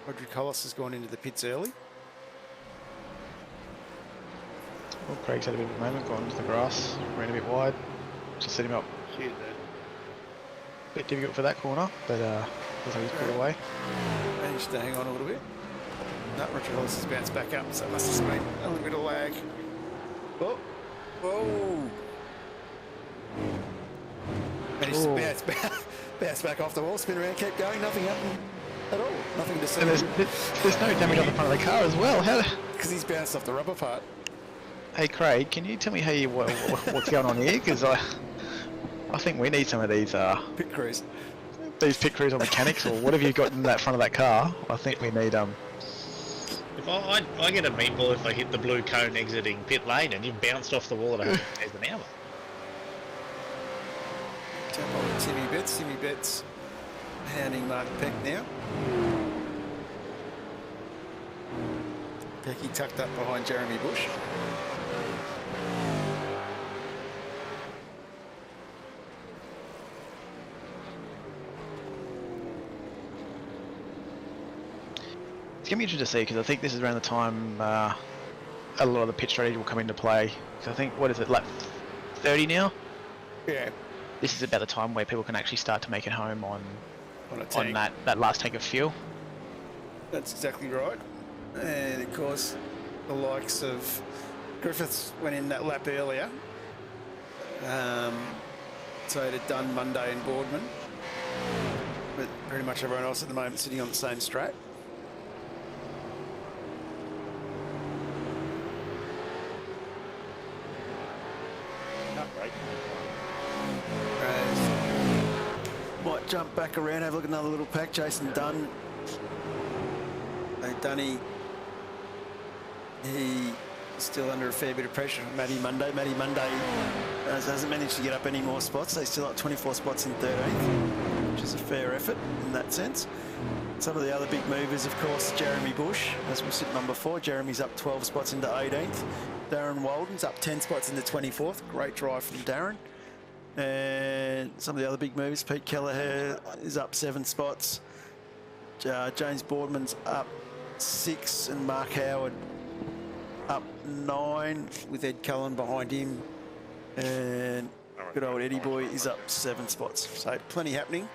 Roger Collis has gone into the pits early. Well, Craig's had a bit of a moment, gone into the grass, ran a bit wide, just set him up. Shit, Bit difficult for that corner, but looks like he's put away. Managed to hang on a little bit. No, Roger Collis has bounced back up, so it must have been a little bit of lag. Oh, whoa! Managed to bounce back off the wall, spin around, kept going, nothing happened at all. Nothing to see. And there's no damage on the front of the car as well. Because he's bounced off the rubber part. Hey Craig, can you tell me how what's going on here? Because I think we need some of these Pit crews. These pit crews or mechanics or whatever you've got in that front of that car. I think we need If I get a meatball if I hit the blue cone exiting pit lane and you've bounced off the wall at 100 k's an hour. Jump on Timmy Betts. Timmy Betts hounding Mark Peck now. Pecky tucked up behind Jeremy Bush. going to be interesting to see because I think this is around the time a lot of the pit strategy will come into play. So I think, what is it, like 30 now? Yeah. This is about the time where people can actually start to make it home on On a tank. that last tank of fuel. That's exactly right. And of course, the likes of Griffiths went in that lap earlier. So it had done Monday and Boardman. But pretty much everyone else at the moment sitting on the same strap. Might jump back around, have a look at another little pack. Jason Dunn. Dunny, he's still under a fair bit of pressure from Matty Monday. Matty Monday hasn't managed to get up any more spots. They're still up 24 spots in 13th, which is a fair effort in that sense. Some of the other big movers, of course, Jeremy Bush, as we've seen number 4. Jeremy's up 12 spots into 18th. Darren Walden's up 10 spots into 24th. Great drive from Darren. And some of the other big movers, Pete Kelleher is up 7 spots. James Boardman's up 6 and Mark Howard up 9 with Ed Cullen behind him, and good old Eddie Boy is up 7 spots. So plenty happening,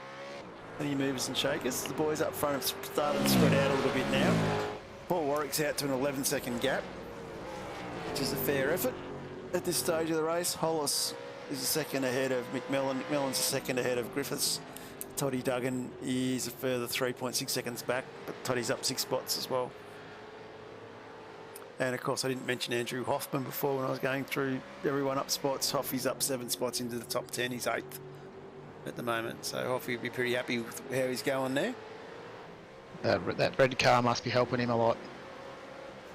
plenty of movers and shakers. The boys up front have started to spread out a little bit now. Paul Warwick's out to an 11-second gap, which is a fair effort at this stage of the race. Hollis is a second ahead of McMillan. McMillan's a second ahead of Griffiths. Toddy Duggan is a further 3.6 seconds back, but Toddy's up 6 spots as well. And of course, I didn't mention Andrew Hoffman before when I was going through everyone up spots. Hoffy's up 7 spots into the top 10. He's 8th at the moment. So Hoffy would be pretty happy with how he's going there. That red car must be helping him a lot.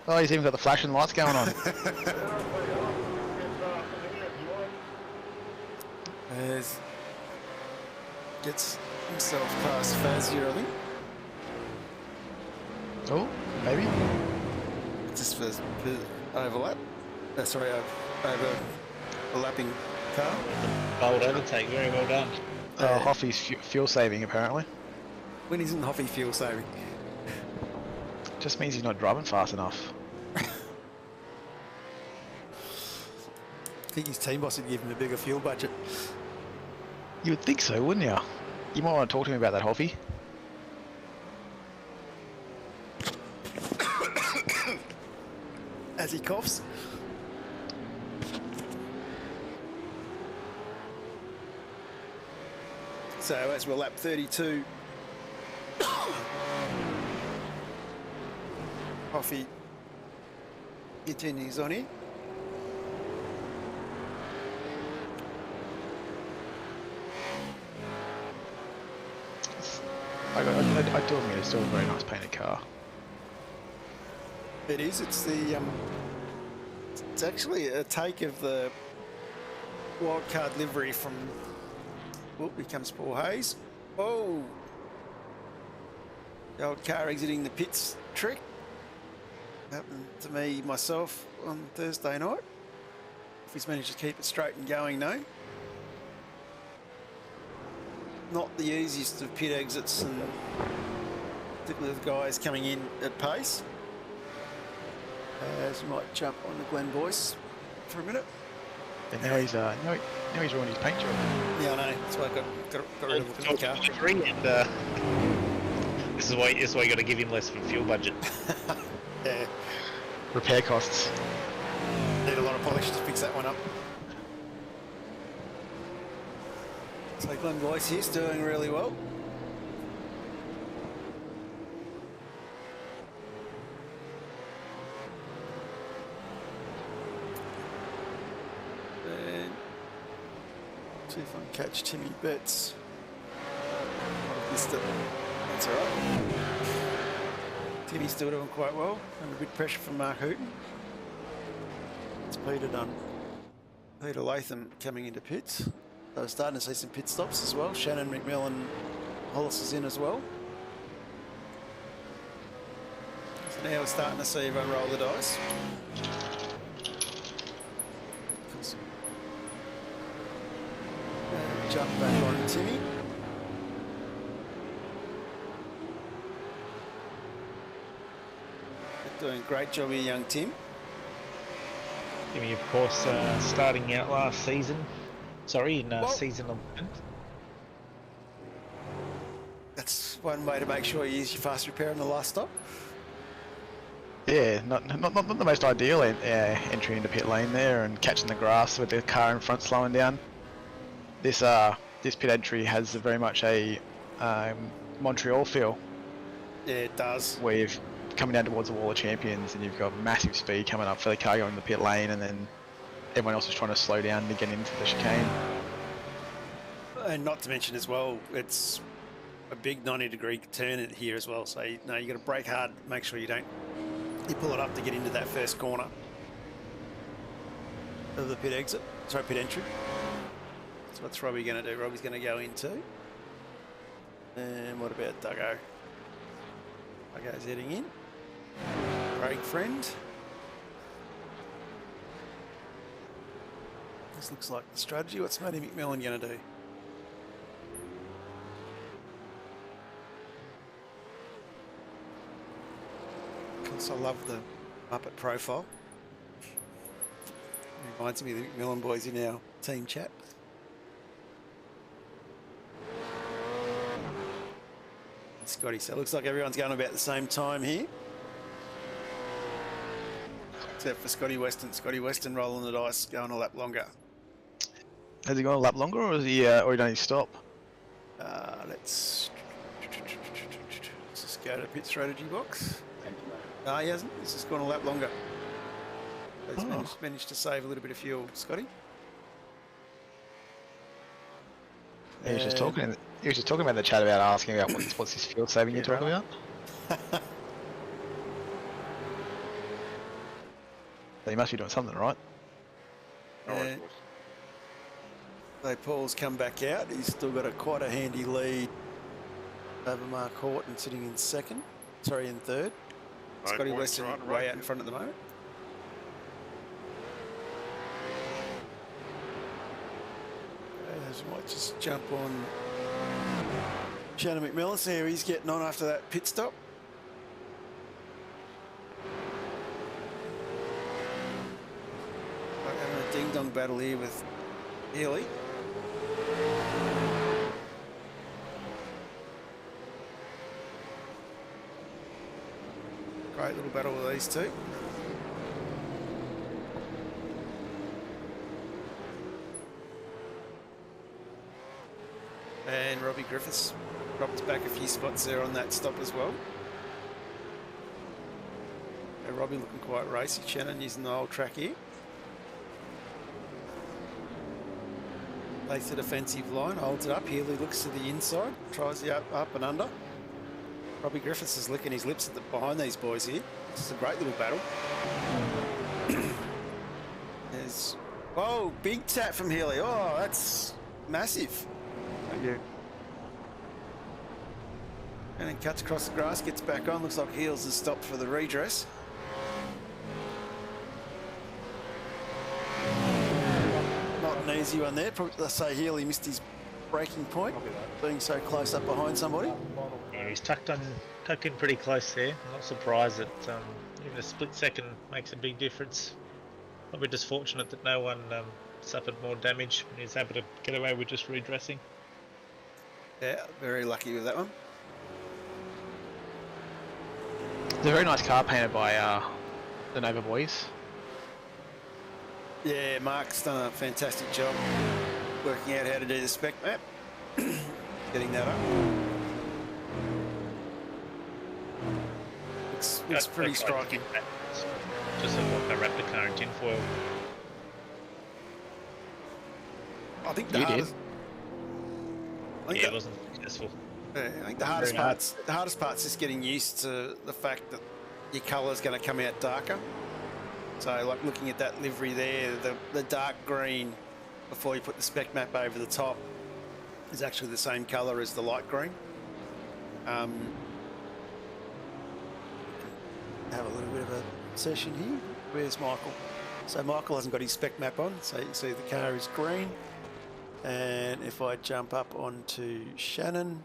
Oh, he's even got the flashing lights going on. Gets himself past Fazio, I think. Oh, maybe. Just for overlap. Sorry, overlapping car. Bold overtake, very well done. Hoffy's fuel saving apparently. When isn't Hoffy fuel saving? Just means he's not driving fast enough. I think his team boss would give him a bigger fuel budget. You would think so, wouldn't you? You might want to talk to me about that, Hoffy. As he coughs. So as we're lap 32, Hoffy continues on here. I do admit it's still a very nice painted car. It is. It's the it's actually a take of the wildcard livery from. Whoop, here comes Paul Hayes. Whoa! The old car exiting the pits trick. Happened to me myself on Thursday night. If he's managed to keep it straight and going, no. Not the easiest of pit exits, and particularly with guys coming in at pace. As you might jump on the Glen Boyce for a minute. And now he's ruined his paint job. Yeah, I know. That's why I got rid of the car. And, this is why you got to give him less of a fuel budget. Yeah, Repair costs. need a lot of polish to fix that one up. So Glen Boyce here's doing really well. And see if I can catch Timmy Betts. I've missed it. That's all right. Timmy's still doing quite well. Under a bit of pressure from Mark Hooton. It's Peter Dunn. Peter Latham coming into pits. So we're starting to see some pit stops as well. Shannon McMillan Hollis is in as well. So now we're starting to see everyone roll the dice. Jump back on Timmy. Doing a great job here, young Tim. Jimmy, of course, starting out last season. Sorry, in Well- season 11. That's one way to make sure you use your fast repair on the last stop. Yeah, not the most ideal entry into pit lane there, and catching the grass with the car in front slowing down. This pit entry has very much a Montreal feel, Yeah, it does. where you're coming down towards the wall of champions and you've got massive speed coming up for the car going in the pit lane, and then everyone else is trying to slow down to get into the chicane. And not to mention as well, it's a big 90-degree turn here as well. So you got to brake hard, make sure you pull it up to get into that first corner of the pit exit. Sorry, pit entry. So what's Robbie going to do? Robbie's going to go into. And what about Duggo? Duggo's heading in. Brake friend. This looks like the strategy. What's Matty McMillan going to do? I love the Muppet profile. Reminds me of the McMillan boys in our team chat. And Scotty, so it looks like everyone's going about the same time here. Except for Scotty Weston. Scotty Weston rolling the dice, going a lap longer. Has he gone a lap longer, or is he or he don't stop? Let's just go to pit strategy box. No, he hasn't. He's just gone a lap longer. He's managed to save a little bit of fuel, Scotty. He was just talking. He was just talking about the chat about asking about what's this fuel saving you're talking about. So he must be doing something right. So Paul's come back out. He's still got quite a handy lead over Mark Horton, sitting in second. Sorry, in third. Scotty Weston way out in front at the moment. I might just jump on Shannon McMillan, see how he's getting on after that pit stop. Like having a ding-dong battle here with Healy. Great little battle with these two. And Robbie Griffiths dropped back a few spots there on that stop as well. And Robbie looking quite racy. Shannon using the old track here. Takes the defensive line, holds it up. Healy looks to the inside, tries the up and under. Robbie Griffiths is licking his lips behind these boys here. This is a great little battle. There's, oh, big tap from Healy. Oh, that's massive. Yeah. And then cuts across the grass, gets back on. Looks like Heels has stopped for the redress. Not an easy one there. Probably, let's say Healy missed his braking point, being so close up behind somebody. Yeah, he's tucked in pretty close there. I'm not surprised that even a split second makes a big difference. Probably just fortunate that no one suffered more damage and he's able to get away with just redressing. Yeah, very lucky with that one. It's a very nice car painted by the Nova boys. Yeah, Mark's done a fantastic job working out how to do the spec map. Getting that up. Looks pretty striking. Just look like I wrapped the car in tinfoil. I think You did. Yeah, it wasn't successful. I think the hardest part's just getting used to the fact that your colour's going to come out darker. So, like looking at that livery there, the dark green before you put the spec map over the top is actually the same colour as the light green. Have a little bit of a session here. Where's Michael? So Michael hasn't got his spec map on, so you can see the car is green. And if I jump up onto Shannon,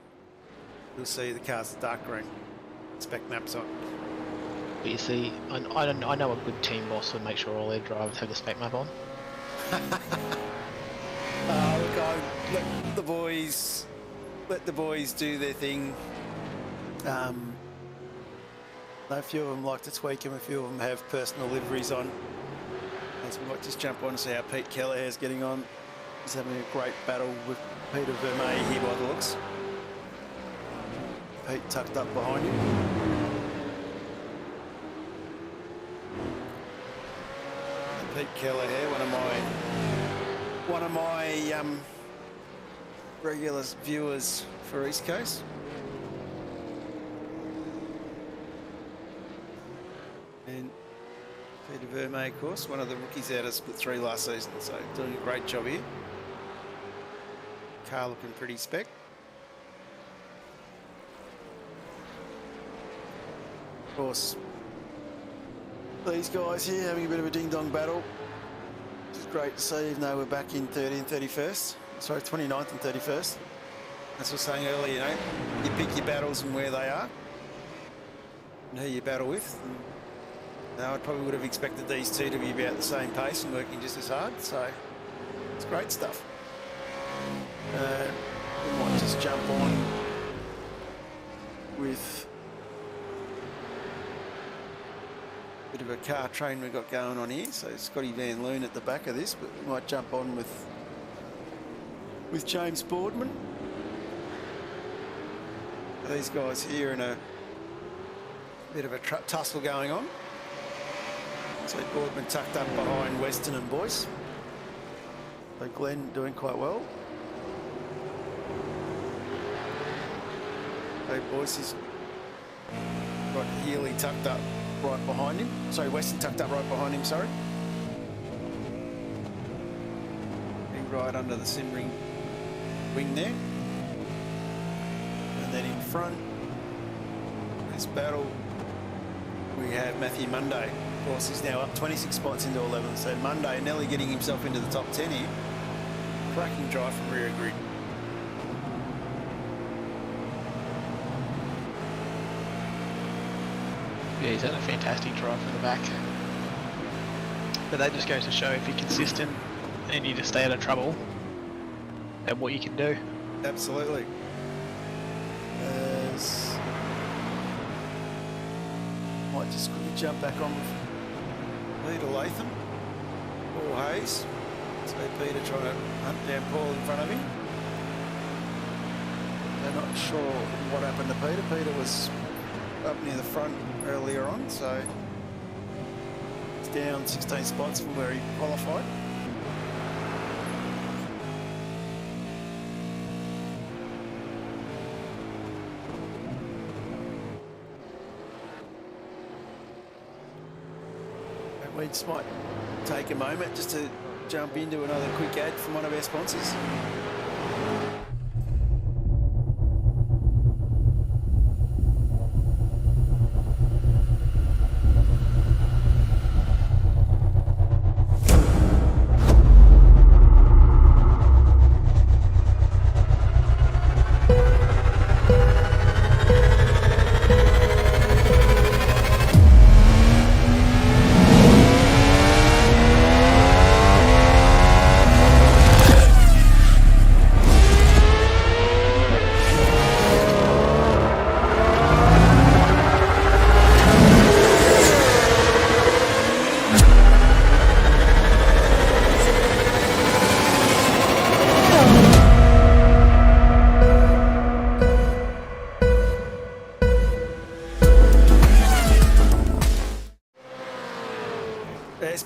you'll see the car's dark green. Spec map's on. But you see, I know a good team boss would make sure all their drivers have the spec map on. Look, let the boys do their thing. A few of them like to tweak them, a few of them have personal liveries on. As we might just jump on and see how Pete Kelleher's getting on. He's having a great battle with Peter Vermeer here by the looks. Pete tucked up behind him. And Pete Kelleher, one of my regular viewers for East Coast. And Peter Vermeer, of course, one of the rookies out of Split 3 last season, so doing a great job here. Car looking pretty spec. Of course, these guys here having a bit of a ding-dong battle, which is great to see, even though we're back in 30 and 31st. Sorry, 29th and 31st. As I was saying earlier, you know, you pick your battles and where they are and who you battle with. No, I probably would have expected these two to be about the same pace and working just as hard, so it's great stuff. We might just jump on with a bit of a car train we've got going on here. So Scotty Van Loon at the back of this, but we might jump on with James Boardman. These guys here in a bit of a tussle going on. So Boardman tucked up behind Weston and Boyce. So Glenn doing quite well. So Boyce has got Healy tucked up right behind him. Sorry, Weston tucked up right behind him, sorry. And right under the Simmering wing there. And then in front, this battle, we have Matthew Monday. Of course, he's now up 26 spots into 11. So Monday nearly getting himself into the top 10 here. Cracking drive from rear grid. Yeah, he's had a fantastic drive from the back. But that just goes to show if you're consistent and you just stay out of trouble, and what you can do. Absolutely. Might just quickly jump back on with Peter Latham, Paul Hayes. So Peter trying to hunt down Paul in front of him. They're not sure what happened to Peter. Peter was up near the front earlier on, so he's down 16 spots from where he qualified. We just might take a moment just to jump into another quick ad from one of our sponsors.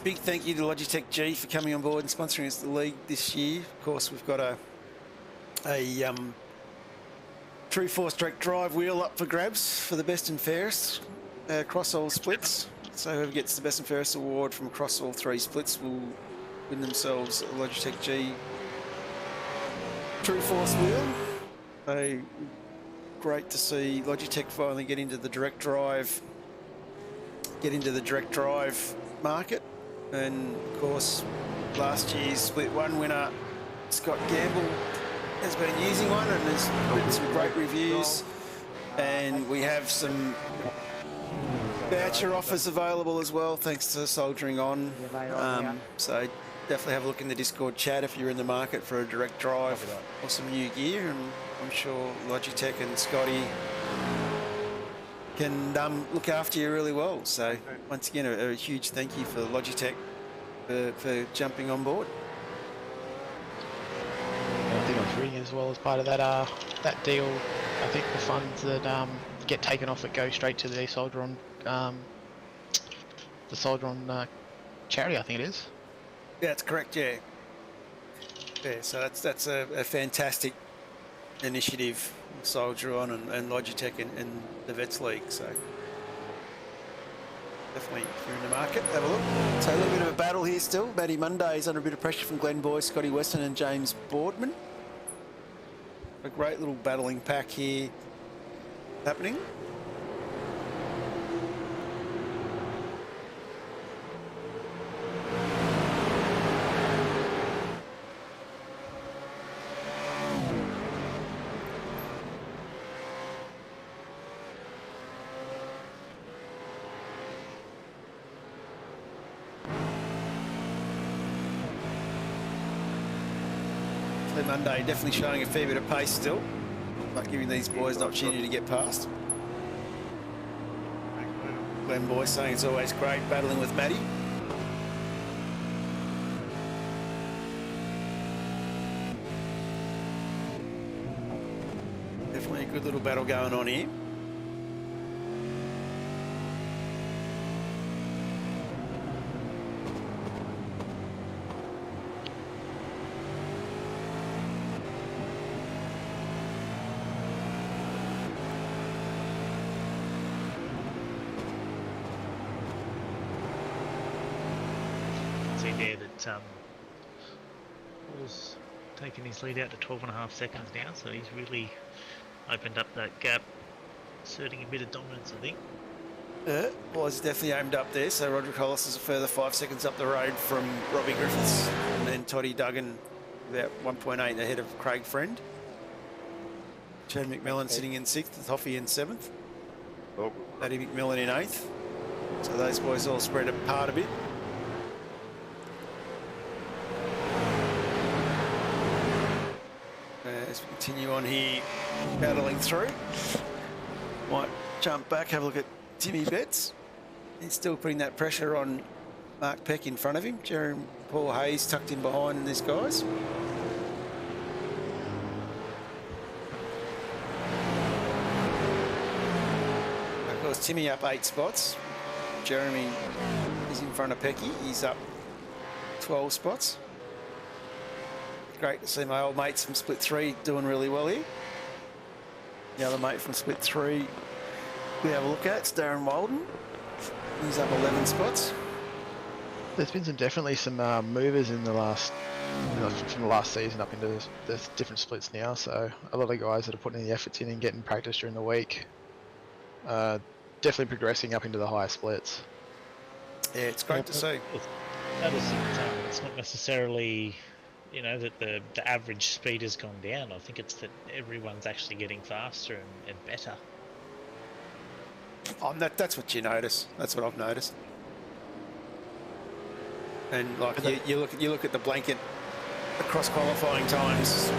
Big thank you to Logitech G for coming on board and sponsoring us the league this year. Of course, we've got a true four-stroke drive wheel up for grabs for the best and fairest across all splits. So whoever gets the best and fairest award from across all three splits will win themselves a Logitech G True Force wheel. So great to see Logitech finally get into the direct drive market. And of course, last year's Split 1 winner, Scott Gamble, has been using one and has written some great reviews. And we have some Voucher offers available as well, thanks to Soldiering On. So definitely have a look in the Discord chat if you're in the market for a direct drive or some new gear. And I'm sure Logitech and Scotty can look after you really well. So once again, a huge thank you for Logitech for jumping on board. I think I was reading as well as part of that deal. I think the funds that get taken off it go straight to the Soldier On charity. I think it is. Yeah, that's correct. Yeah. So that's a fantastic initiative, Soldier On and Logitech and the Vets League. So definitely, if you're in the market, have a look. So a little bit of a battle here still. Matty Monday is under a bit of pressure from Glenn Boy, Scotty Weston and James Boardman. A great little battling pack here happening. Monday definitely showing a fair bit of pace still, but giving these boys an opportunity to get past. Glenn Boy saying it's always great battling with Matty. Definitely a good little battle going on here. There that was taking his lead out to 12.5 seconds now, so he's really opened up that gap, asserting a bit of dominance, I think. Was definitely aimed up there, so Roderick Hollis is a further 5 seconds up the road from Robbie Griffiths, and then Toddy Duggan about 1.8 ahead of Craig Friend. Chad McMillan sitting in 6th, with Hoffy in 7th. Paddy McMillan in 8th. So those boys all spread apart a bit. As we continue on here, battling through. Might jump back, have a look at Timmy Betts. He's still putting that pressure on Mark Peck in front of him. Jeremy Paul Hayes tucked in behind these guys. Of course, Timmy up 8 spots. Jeremy is in front of Pecky. He's up 12 spots. Great to see my old mates from Split 3 doing really well here. The other mate from Split 3 we have a look at, it's Darren Walden. He's up 11 spots. There's been definitely some movers in the last, from the last season up into the different splits now. So a lot of guys that are putting the efforts in and getting practice during the week, definitely progressing up into the higher splits. Yeah, it's great to see. It's not necessarily, you know, that the average speed has gone down. I think it's that everyone's actually getting faster and better. Oh, that's what you notice. That's what I've noticed. And like you look at the blanket across qualifying times,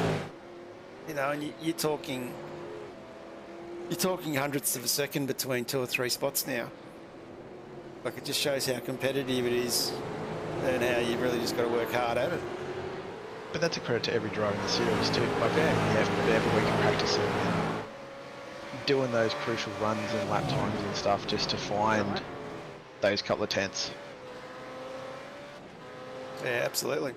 you know, and you're talking hundredths of a second between 2 or 3 spots now. Like, it just shows how competitive it is and how you really just got to work hard at it. But that's a credit to every driver in the series too. Like, every week of practicing and doing those crucial runs and lap times and stuff just to find those couple of tenths. Yeah, absolutely.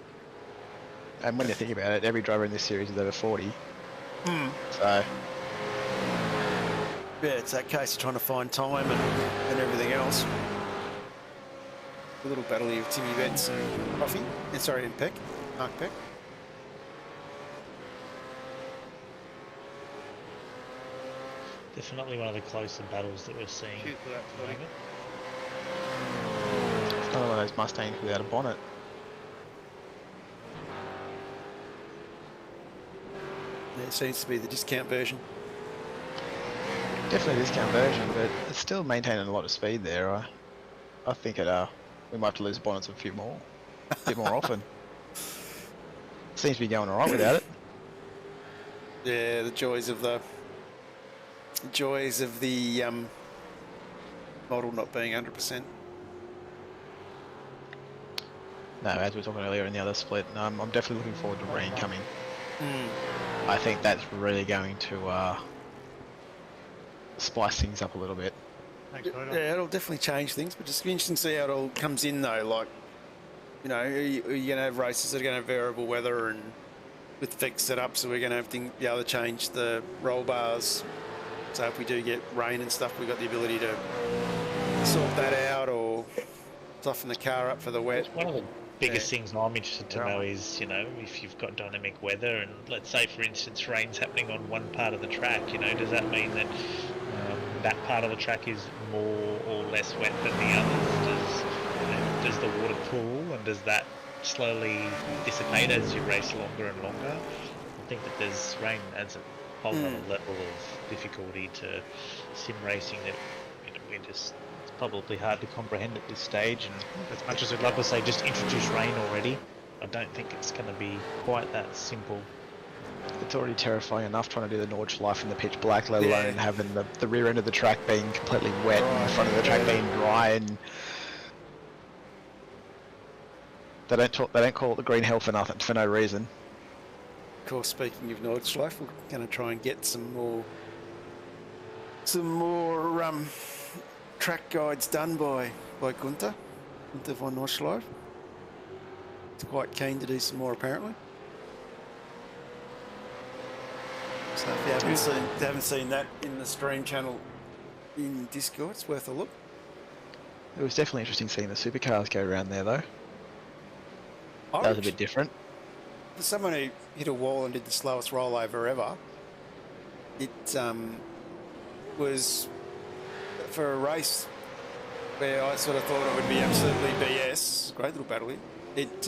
And when you think about it, every driver in this series is over 40. So yeah, it's that case of trying to find time and everything else. A little battle here with Timmy Betts and Coffee. And Peck. Mark Peck. Definitely one of the closer battles that we're seeing. Cheers for that, Scotty. it's not one of those Mustangs without a bonnet. Yeah, it seems to be the discount version. Definitely a discount version, but it's still maintaining a lot of speed there. I think we might have to lose bonnets a bit more often. Seems to be going alright without it. Yeah, the joys of the model not being 100%. No, as we were talking earlier in the other split, I'm definitely looking forward to rain coming. Mm. I think that's really going to spice things up a little bit. Yeah, it'll definitely change things, but just be interesting to see how it all comes in though. Like, you know, are you going to have races that are going to have variable weather and with fixed setup, so we're going to have to be able to change the roll bars. So if we do get rain and stuff, we've got the ability to sort that out or soften the car up for the wet. One of the biggest things I'm interested to know is, you know, if you've got dynamic weather and let's say, for instance, rain's happening on one part of the track, you know, does that mean that that part of the track is more or less wet than the others? Does the water pool and does that slowly dissipate as you race longer and longer? I think that there's rain adds a whole other level of difficulty to sim racing that, you know, it's probably hard to comprehend at this stage. And as much as I'd love to say just introduce rain already, I don't think it's going to be quite that simple. It's already terrifying enough trying to do the Nordschleife in the pitch black, let alone having the rear end of the track being completely wet and the front of the track being dry. And they don't call it the green hell for nothing, for no reason. Of course, speaking of Nordschleife, we're going to try and get some more track guides done by Gunther von Nordschleife. He's quite keen to do some more apparently. So if you haven't seen that in the stream channel in Discord, it's worth a look. It was definitely interesting seeing the supercars go around there though. That was a bit different. For someone who hit a wall and did the slowest rollover ever, it was for a race where I sort of thought it would be absolutely BS. Great little battle here. It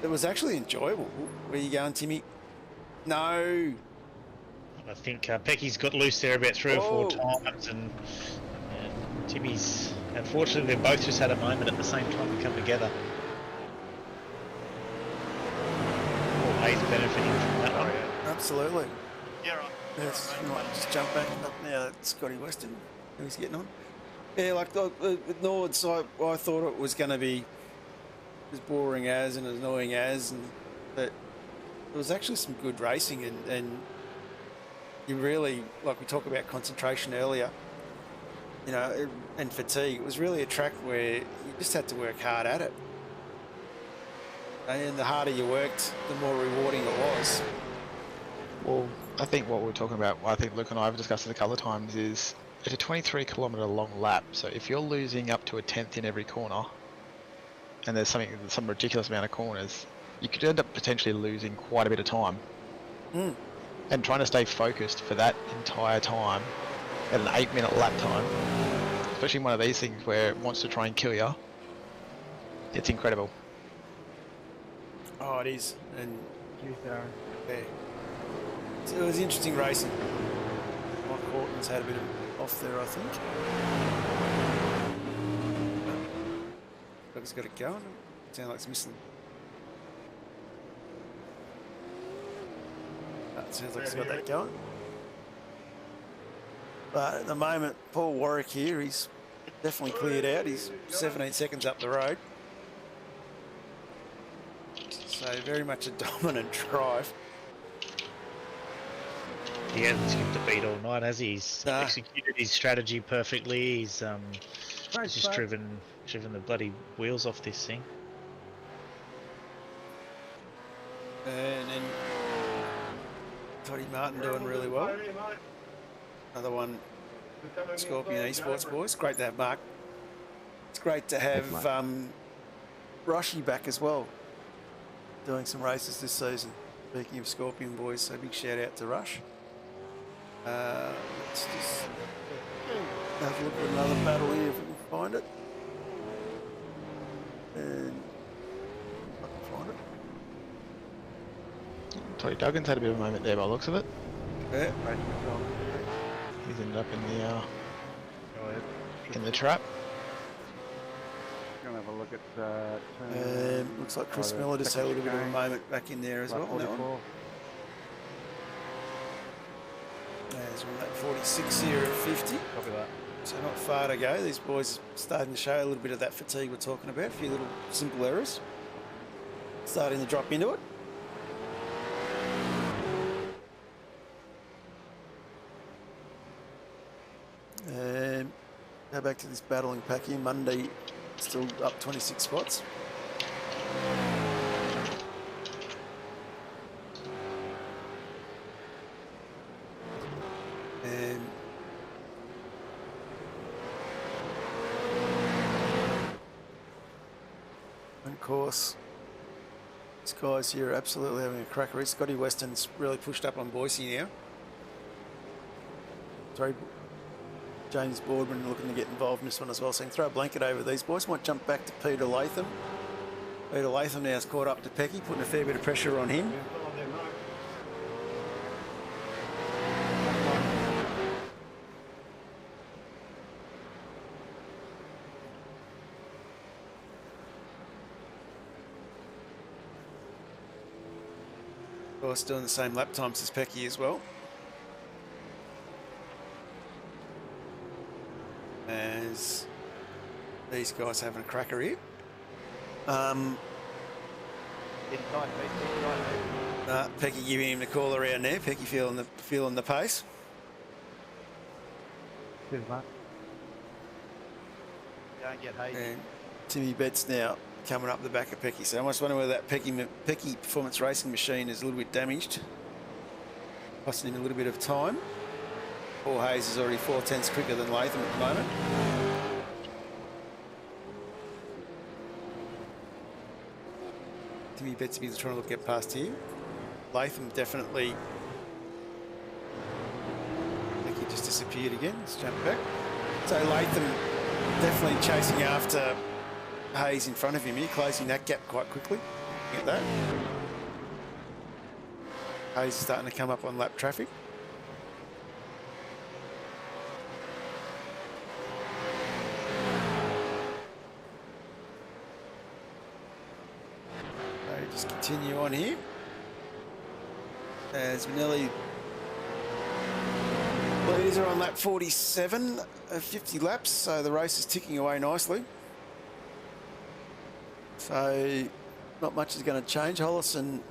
was actually enjoyable. Where you going, Timmy? No. I think Pecky's got loose there about 3 or 4 times, and Timmy's, unfortunately, they both just had a moment at the same time to come together. Hayes benefiting from that one. Absolutely. Yeah, right. Yes, you might just jump back up now. That's Scotty Weston. How he's getting on. Yeah, like with Nords, I thought it was going to be as boring as and as annoying as, but there was actually some good racing, and you really, like we talked about concentration earlier, you know, and fatigue. It was really a track where you just had to work hard at it. And the harder you worked, the more rewarding it was. Well, I think what we're talking about, I think Luke and I have discussed it a couple of times, is it's a 23-kilometre long lap. So if you're losing up to a tenth in every corner, and there's some ridiculous amount of corners, you could end up potentially losing quite a bit of time. And trying to stay focused for that entire time at an 8-minute lap time, especially one of these things where it wants to try and kill you, it's incredible. Oh, it is. And Cheers, Darren. yeah. So it was interesting racing. Mike Horton's had a bit of off there, I think. But he's got it going. Sounds like it's missing. It sounds like he's got that going. But at the moment, Paul Warwick here, he's definitely cleared out. He's 17 seconds up the road. So very much a dominant drive. He hasn't skipped a beat all night, has he? He's executed his strategy perfectly. He's just driven the bloody wheels off this thing. And then Toddy Martin doing really well. Another one, Scorpion Esports boys. Great to have Mark. It's great to have Roshi back as well, doing some races this season. Speaking of Scorpion boys, so big shout out to Rush. Let's just have a look at another battle here if we can find it. And I can find it. Toddy Duggan's had a bit of a moment there by the looks of it. Yeah. He's ended up Go ahead. in the trap. Gonna have a look at turn. Looks like Chris the Miller just had a little bit of a second moment back in there as lap well. On that one. 44. As we're on that 46 here at 50. Copy that. So not far to go. These boys starting to show a little bit of that fatigue we're talking about. A few little simple errors. Starting to drop into it. And go back to this battling pack here. Monday still up 26 spots. And of course, these guys here are absolutely having a cracker. Scotty Weston's really pushed up on Boise now. Sorry, James Boardman looking to get involved in this one as well, saying throw a blanket over these boys. Might jump back to Peter Latham. Peter Latham now is caught up to Pecky, putting a fair bit of pressure on him. Of course, doing the same lap times as Pecky as well. As these guys having a cracker here. Pecky giving him the call around there. Pecky feeling the pace. Cheers, mate. Don't get hazy. And Timmy Betts now coming up the back of Pecky. So I almost wonder whether that Pecky Performance Racing machine is a little bit damaged. Costing him a little bit of time. Paul Hayes is already 4/10 quicker than Latham at the moment. Timmy Betts is trying to get past here. Latham definitely. I think he just disappeared again. Let's jump back. So Latham definitely chasing after Hayes in front of him here, closing that gap quite quickly. Get that. Hayes is starting to come up on lap traffic. Just continue on here as Manelli leaders are on lap 47 of 50 laps, so the race is ticking away nicely. So not much is going to change. Hollis and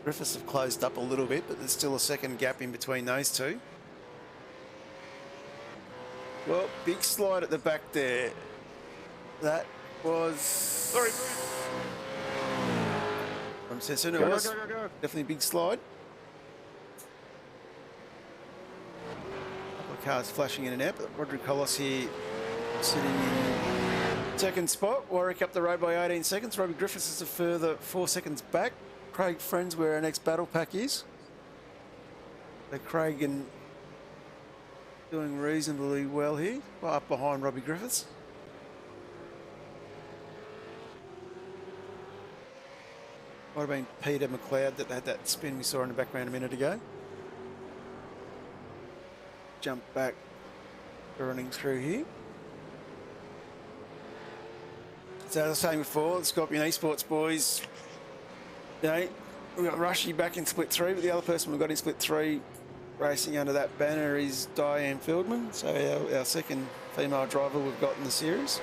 Griffiths have closed up a little bit, but there's still a second gap in between those two. Well, big slide at the back there. That was... Sorry, from Sassoon, it was definitely a big slide. A couple of cars flashing in and out, but Roderick Hollis here sitting in second spot. Warwick up the road by 18 seconds. Robbie Griffiths is a further 4 seconds back. Craig Friends where our next battle pack is. So Craig and doing reasonably well here, well, up behind Robbie Griffiths. Might have been Peter McLeod that had that spin we saw in the background a minute ago. Jump back, running through here. So as I was saying before, the Scorpion Esports boys, you know, we've got Rushy back in split 3, but the other person we've got in split 3 racing under that banner is Diane Fieldman, so our second female driver we've got in the series.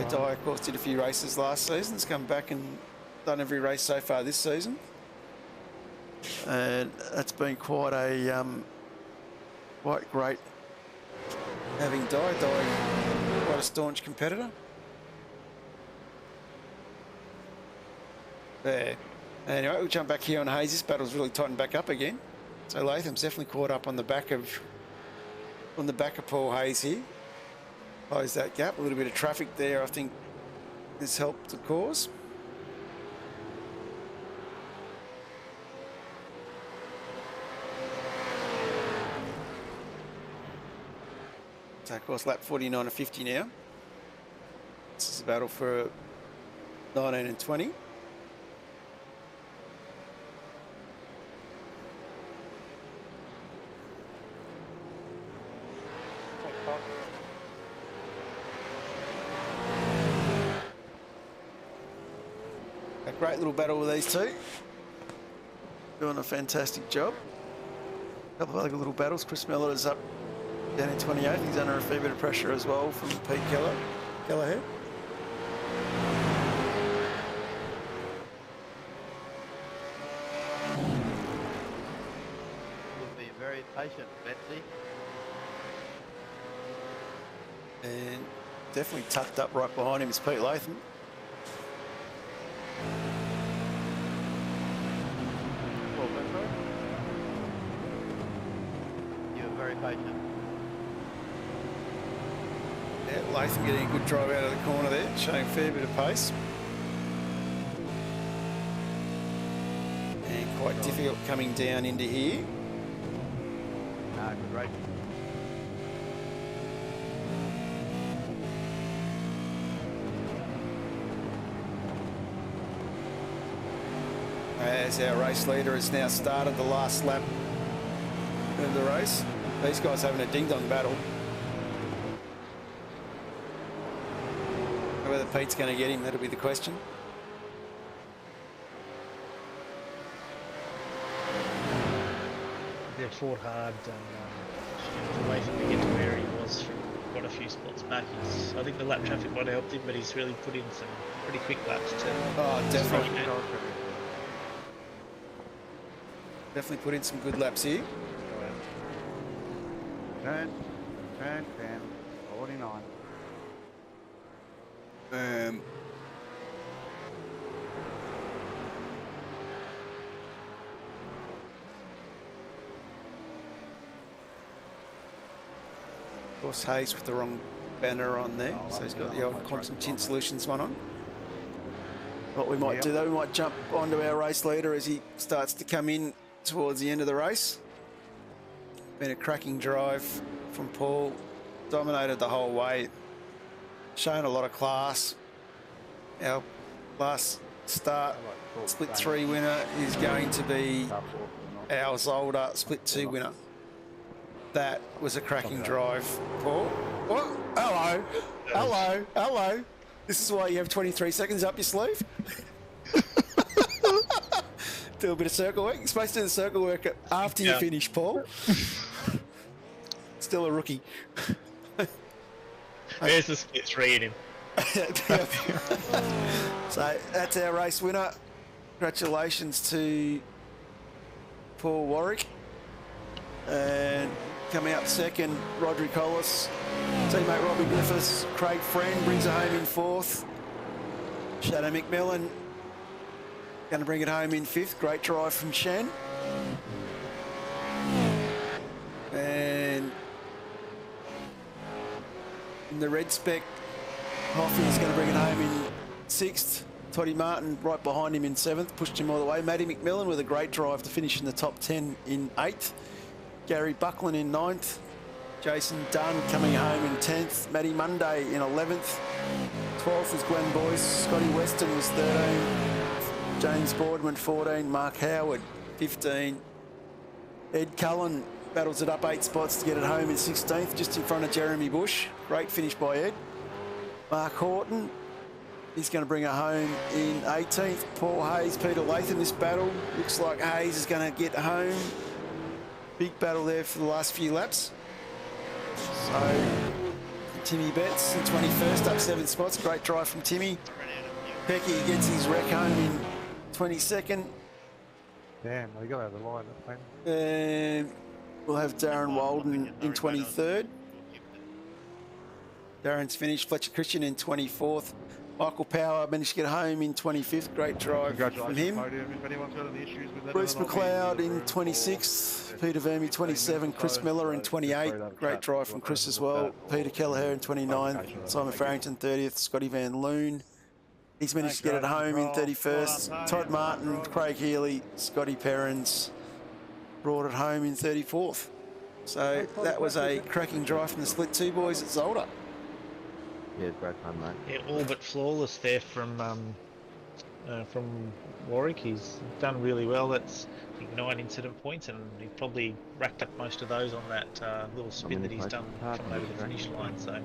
Di, of course, did a few races last season, has come back and done every race so far this season, and that's been quite a quite great having Di quite a staunch competitor. There. Anyway, we'll jump back here on Hayes. This battle's really tightened back up again. So Latham's definitely caught up on the back of Paul Hayes here. Close that gap. A little bit of traffic there, I think, has helped the cause. So of course lap 49 of 50 now. This is a battle for 19 and 20. Great little battle with these two. Doing a fantastic job. A couple of other little battles. Chris Miller is up down in 28th. He's under a fair bit of pressure as well from Pete Kelleher. You'll be very patient, Betsy. And definitely tucked up right behind him is Pete Latham. Well, Betsy. You were very patient. Yeah, Latham getting a good drive out of the corner there, showing a fair bit of pace. And quite difficult coming down into here. No, good racing. As our race leader has now started the last lap of the race. These guys having a ding-dong battle. Whether Pete's going to get him, that'll be the question. They fought hard away from to get to where he was from quite a few spots back. I think the lap traffic might have helped him, but he's really put in some pretty quick laps to... Oh, definitely. to Definitely put in some good laps here. Turn 10, 49. Of course, Hayes with the wrong banner on there, so he's got the old Quantum Tint Solutions one on. What we might do though, we might jump onto our race leader as he starts to come in towards the end of the race. Been a cracking drive from Paul, dominated the whole way, shown a lot of class. Our last start split 3 winner is going to be our Zolder split 2 winner. That was a cracking drive, Paul. What? Hello, hello, hello. This is why you have 23 seconds up your sleeve. Do a bit of circle work. You're supposed to do the circle work after you finish, Paul. Still a rookie. There's the split 3 in him. So that's our race winner. Congratulations to Paul Warwick. And coming up second, Rodri Collis. Teammate Robbie Griffiths. Craig Friend brings it home in 4th. Shadow McMillan going to bring it home in 5th. Great drive from Shen. And in the red spec, Hoffy is going to bring it home in 6th. Toddy Martin right behind him in 7th, pushed him all the way. Matty McMillan with a great drive to finish in the top 10 in 8th. Gary Buckland in 9th. Jason Dunn coming home in 10th. Matty Monday in 11th. 12th is Glenn Boyce. Scotty Weston was 13. James Boardman 14. Mark Howard 15. Ed Cullen battles it up 8 spots to get it home in 16th, just in front of Jeremy Bush. Great finish by Ed. Mark Horton, he's going to bring it home in 18th. Paul Hayes, Peter Latham, this battle. Looks like Hayes is going to get home. Big battle there for the last few laps. So, Timmy Betts in 21st, up 7 spots. Great drive from Timmy. Pecky gets his wreck home in 22nd. Damn, they got over the line. And we'll have Darren Walden in 23rd. Darren's finished. Fletcher Christian in 24th. Michael Power managed to get home in 25th. Great drive from him. Bruce McLeod in 26th. Peter Verme 27. Chris Miller in 28. Great drive from Chris as well. Peter Kelleher in 29. Simon Farrington 30th. Scotty Van Loon. He's managed to get it home in 31st. Todd Martin, Craig Healy, Scotty Perrins brought it home in 34th. So that was a cracking drive from the split 2 boys at Zolder. Yeah, great fun, mate. Yeah, all but flawless there from Warwick. He's done really well. That's I think 9 incident points, and he probably racked up most of those on that little spin that he's done coming over the finish line. So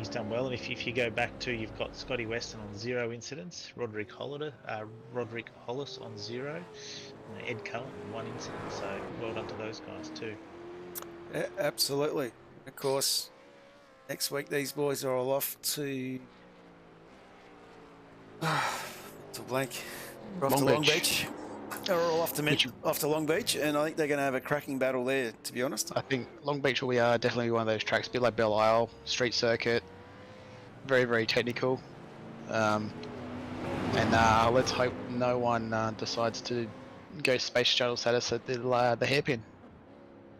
he's done well. And if you go back to, you've got Scotty Weston on 0 incidents, Roderick Hollis on 0, and Ed Cullen 1 incident. So well done to those guys too. Yeah, absolutely. Of course, next week these boys are all off to blank. We're off to Long Beach. They're all off to Long Beach, and I think they're going to have a cracking battle there, to be honest. I think Long Beach will be definitely one of those tracks, a bit like Belle Isle, street circuit, very, very technical. And let's hope no one decides to go space shuttle status at the hairpin.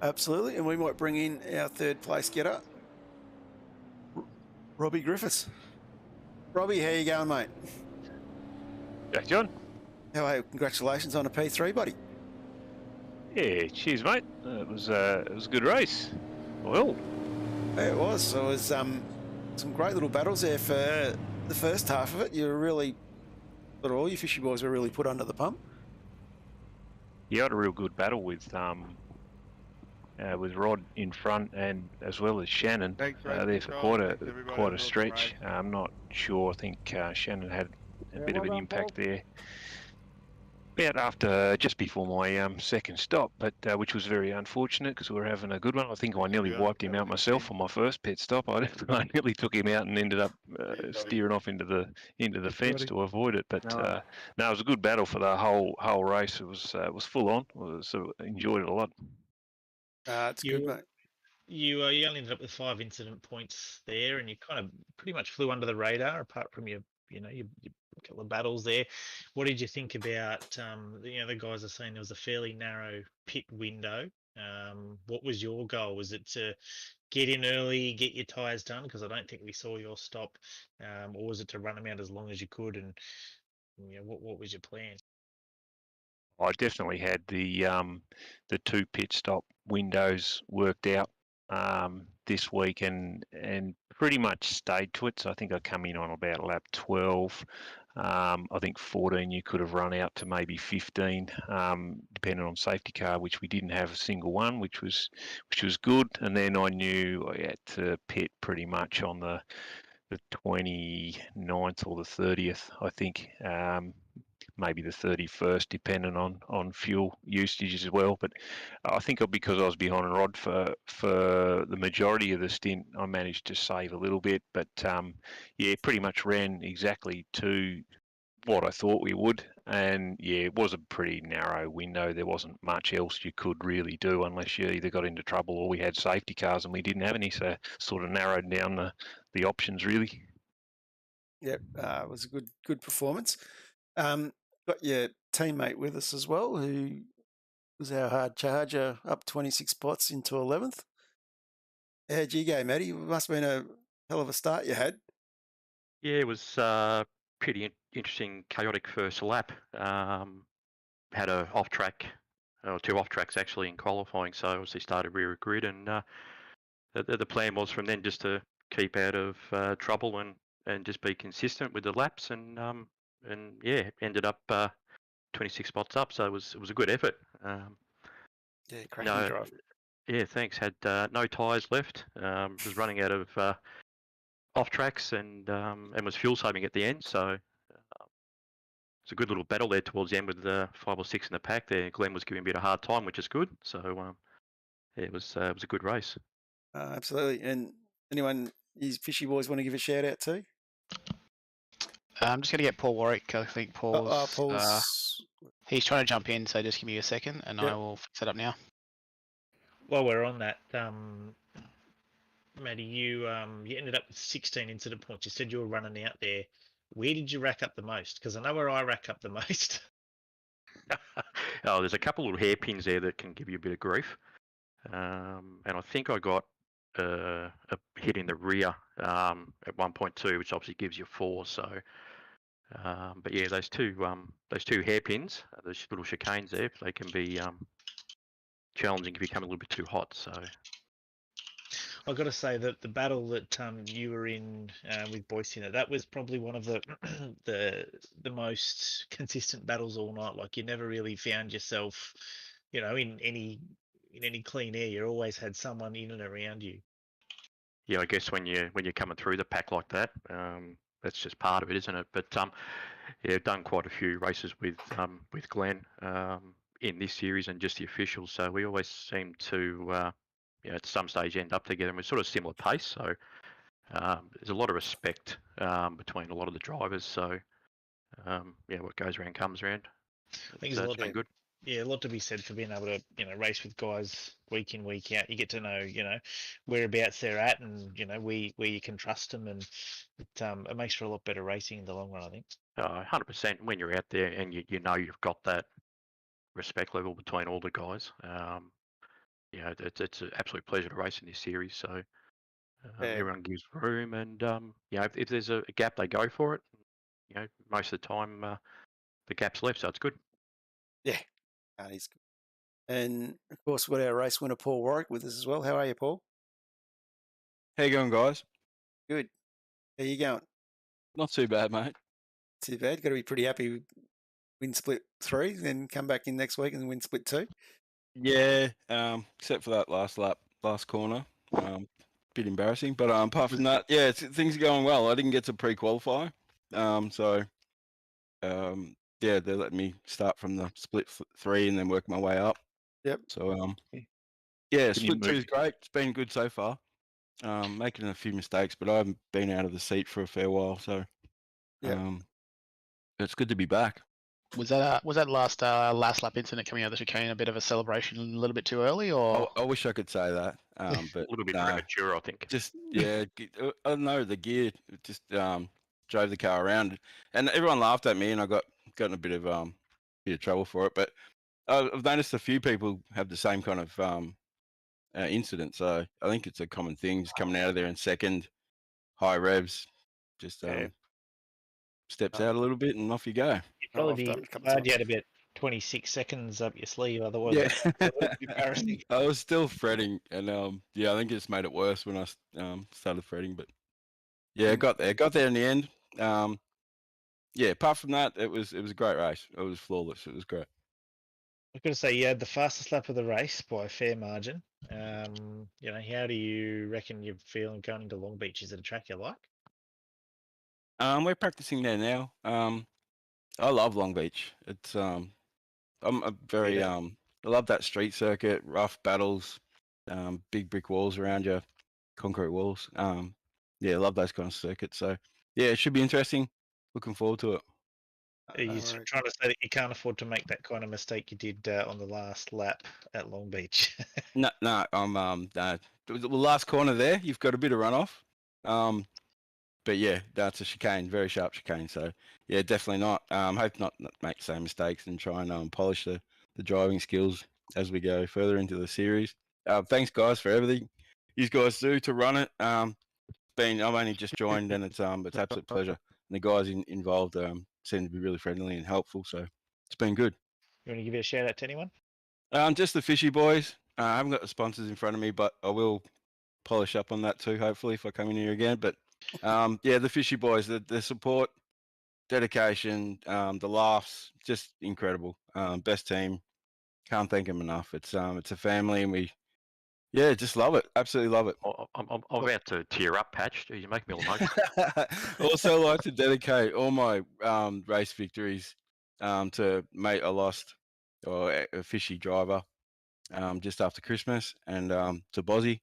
Absolutely, and we might bring in our third place getter, Robbie Griffiths. Robbie, how you going, mate? Jack John. Hello, congratulations on a P3, buddy. Yeah, cheers, mate. It was a good race. Well, Yeah, it was. It was some great little battles there for the first half of it. You were really, all you fishy boys were really put under the pump. you had a real good battle with Rod in front, and as well as Shannon there for quite a stretch. I'm not sure. I think Shannon had a bit of an impact there. About after, just before my second stop, but which was very unfortunate because we were having a good one. I think I nearly wiped him out myself on my first pit stop. I nearly took him out and ended up steering off into the fence to avoid it. But no, it was a good battle for the whole race. It was full on. Enjoyed it a lot. It's good, mate. You only ended up with 5 incident points there, and you kind of pretty much flew under the radar, apart from your couple of battles there. What did you think about the guys are saying there was a fairly narrow pit window? What was your goal? Was it to get in early, get your tyres done? Because I don't think we saw your stop, or was it to run them out as long as you could? And what was your plan? I definitely had the 2 pit stop windows worked out this week, and pretty much stayed to it. So I think I come in on about lap 12. I think 14 you could have run out to maybe 15, depending on safety car, which we didn't have a single one, which was good. And then I knew I had to pit pretty much on the 29th or the 30th, I think. Maybe the 31st, depending on fuel usage as well. But I think because I was behind Rod for the majority of the stint, I managed to save a little bit. But pretty much ran exactly to what I thought we would. And it was a pretty narrow window. There wasn't much else you could really do unless you either got into trouble or we had safety cars and we didn't have any. So sort of narrowed down the options really. Yep, it was a good performance. Got your teammate with us as well, who was our hard charger, up 26 spots into 11th. How'd you go, Matty? It must have been a hell of a start you had. Yeah, it was pretty interesting, chaotic first lap. Had a off track, or 2 off tracks actually in qualifying, so obviously started rear grid, and the plan was from then just to keep out of trouble and just be consistent with the laps, and ended up 26 spots up, so it was a good effort. Cracking drive. Yeah, thanks. Had no tyres left. Was running out of off tracks and was fuel saving at the end, so it's a good little battle there towards the end with 5 or 6 in the pack there. Glenn was giving a bit of hard time, which is good. So it was a good race. Absolutely. And anyone these fishy boys want to give a shout out to? I'm just going to get Paul Warwick. I think Paul's he's trying to jump in, so just give me a second and I will fix it up now. While we're on that, Matty, you ended up with 16 incident points. You said you were running out there. Where did you rack up the most? Because I know where I rack up the most. There's a couple of hairpins there that can give you a bit of grief. And I think I got a hit in the rear at 1.2, which obviously gives you 4. So, but yeah, those two hairpins, those little chicanes there, they can be challenging if you become a little bit too hot. So I've got to say that the battle that you were in with Boyce, that was probably one of the the most consistent battles all night. Like you never really found yourself, in any clean air. You always had someone in and around you. yeah, I guess when you're coming through the pack like that, that's just part of it, isn't it? But yeah, I've done quite a few races with Glenn in this series and just the officials. So we always seem to at some stage end up together, and we're sort of similar pace. So there's a lot of respect between a lot of the drivers. So yeah, what goes around comes around. I think there's a It's lot. been good. Yeah, a lot to be said for being able to, race with guys week in, week out. You get to know, whereabouts they're at, and where you can trust them, and it makes for a lot better racing in the long run, I think. 100%. When you're out there and you know you've got that respect level between all the guys, it's an absolute pleasure to race in this series. So Yeah. everyone gives room, and if there's a gap, they go for it. Most of the time the gap's left, so it's good. Yeah, he's good. And of course, we've got our race winner Paul Warwick with us as well. How are you, Paul? How you going, guys? Good. How you going? Not too bad, mate. Too bad. Got to be pretty happy with win split 3, then come back in next week and win split 2. Yeah, except for that last lap, last corner. Bit embarrassing, but apart from that, yeah, things are going well. I didn't get to pre-qualify, so yeah, they let me start from the split 3 and then work my way up. Yep. So yeah, Can you split 2 move- is great. It's been good so far. Making a few mistakes, but I haven't been out of the seat for a fair while, so Yep. it's good to be back. Was that last lap incident coming out of the chicane a bit of a celebration, a little bit too early, or? I wish I could say that, but A little bit no. premature, I think. Just yeah, I don't know, the gear just drove the car around, and everyone laughed at me, and I got in a bit of trouble for it. But I've noticed a few people have the same kind of incident, so I think it's a common thing. Just coming out of there in second, high revs, just steps out a little bit, and off you go. You'd probably I've be done it a couple glad you times. had about 26 seconds up your sleeve, otherwise Yeah, that would be embarrassing. I was still fretting, and yeah, I think it just made it worse when I started fretting. But yeah, got there in the end. Yeah, apart from that, it was a great race. It was flawless. It was great. I was going to say you had the fastest lap of the race by a fair margin. How do you reckon you're feeling going into Long Beach? Is it a track you like? We're practicing there now. I love Long Beach. It's I'm a very Yeah. I love that street circuit, rough battles, big brick walls around you, concrete walls. Yeah, I love those kind of circuits. So yeah, it should be interesting. Looking forward to it. Are you trying to say that you can't afford to make that kind of mistake you did on the last lap at Long Beach? No, no, the last corner there, you've got a bit of runoff. But yeah, that's a chicane, very sharp chicane. So yeah, definitely not. Hope not make the same mistakes and try and polish the driving skills as we go further into the series. Thanks guys for everything you guys do to run it. I've only just joined, and it's absolute pleasure. And the guys involved seem to be really friendly and helpful. So it's been good. You want to give it a shout out to anyone? Just the Fishy Boys. I haven't got the sponsors in front of me, but I will polish up on that too, hopefully, if I come in here again. But yeah, the Fishy Boys, the support, dedication, the laughs, just incredible. Best team. Can't thank them enough. It's a family, and we just love it. Absolutely love it. I'm about to tear up, Patch. You make me all emotional. Also like to dedicate all my race victories to mate I lost, or a Fishy driver, just after Christmas, and to Bozzy.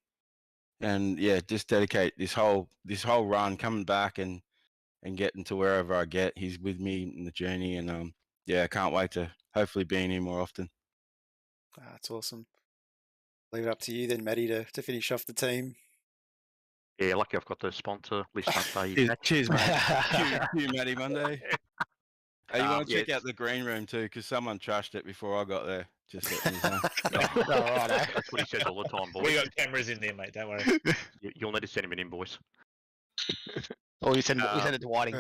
And yeah, just dedicate this whole run coming back and getting to wherever I get. He's with me in the journey, and yeah, I can't wait to hopefully be in here more often. That's awesome. Leave it up to you then, Matty, to finish off the team. Yeah, lucky I've got the sponsor list up there. Cheers, mate. Cue Matty Monday. Hey, you want to yeah, check out the green room too, because someone trashed it before I got there. Just letting you know. That's what he says all the time, boys. We got cameras in there, mate. Don't worry. You'll need to send him an invoice. Or we send it to Whiting.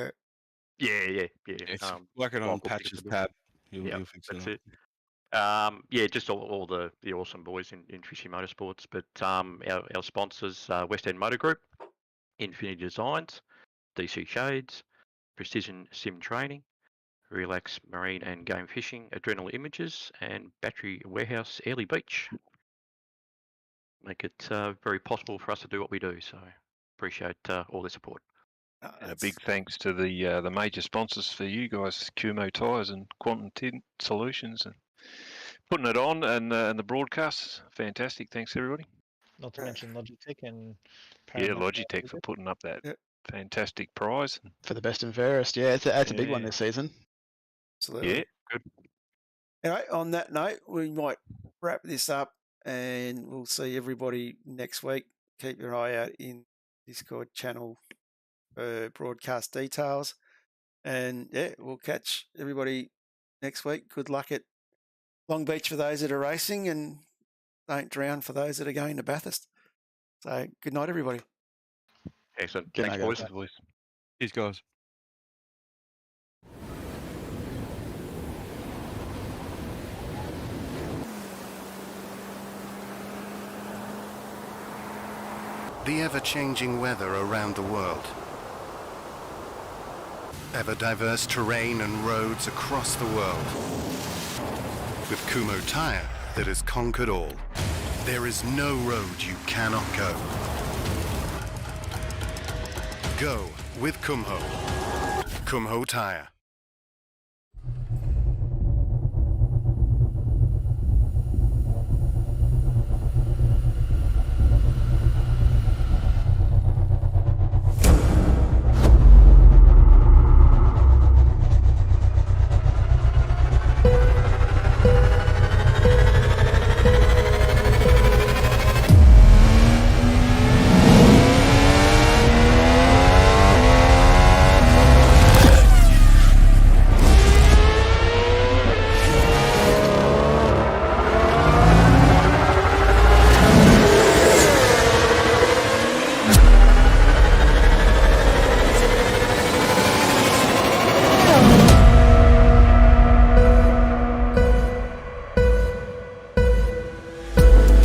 Yeah. It's working on Patch's tab. He'll fix That's it. Yeah, just all the awesome boys in Fishy Motorsports. But our sponsors, West End Motor Group, Infinity Designs, DC Shades, Precision Sim Training, Relax Marine and Game Fishing, Adrenal Images, and Battery Warehouse Airlie Beach. Make it very possible for us to do what we do. So appreciate all their support. And a big thanks to the major sponsors for you guys, Kumo Tyres and Quantum Tint Solutions, and putting it on, and the broadcasts. Fantastic. Thanks, everybody. Not to mention Logitech and Yeah, Paramount. Logitech for putting up that Yep. fantastic prize. For the best and fairest. Yeah, that's a big one Yeah. this season. Absolutely. Yeah, good. Anyway, on that note, we might wrap this up and we'll see everybody next week. Keep your eye out in Discord channel for broadcast details. And yeah, we'll catch everybody next week. Good luck at Long Beach for those that are racing, and don't drown for those that are going to Bathurst. So good night, everybody. Excellent. Good Thanks, night, boys. Cheers, guys. The ever-changing weather around the world. Ever-diverse terrain and roads across the world. With Kumo Tire that has conquered all. There is no road you cannot go. Go with Kumho. Kumho Tire.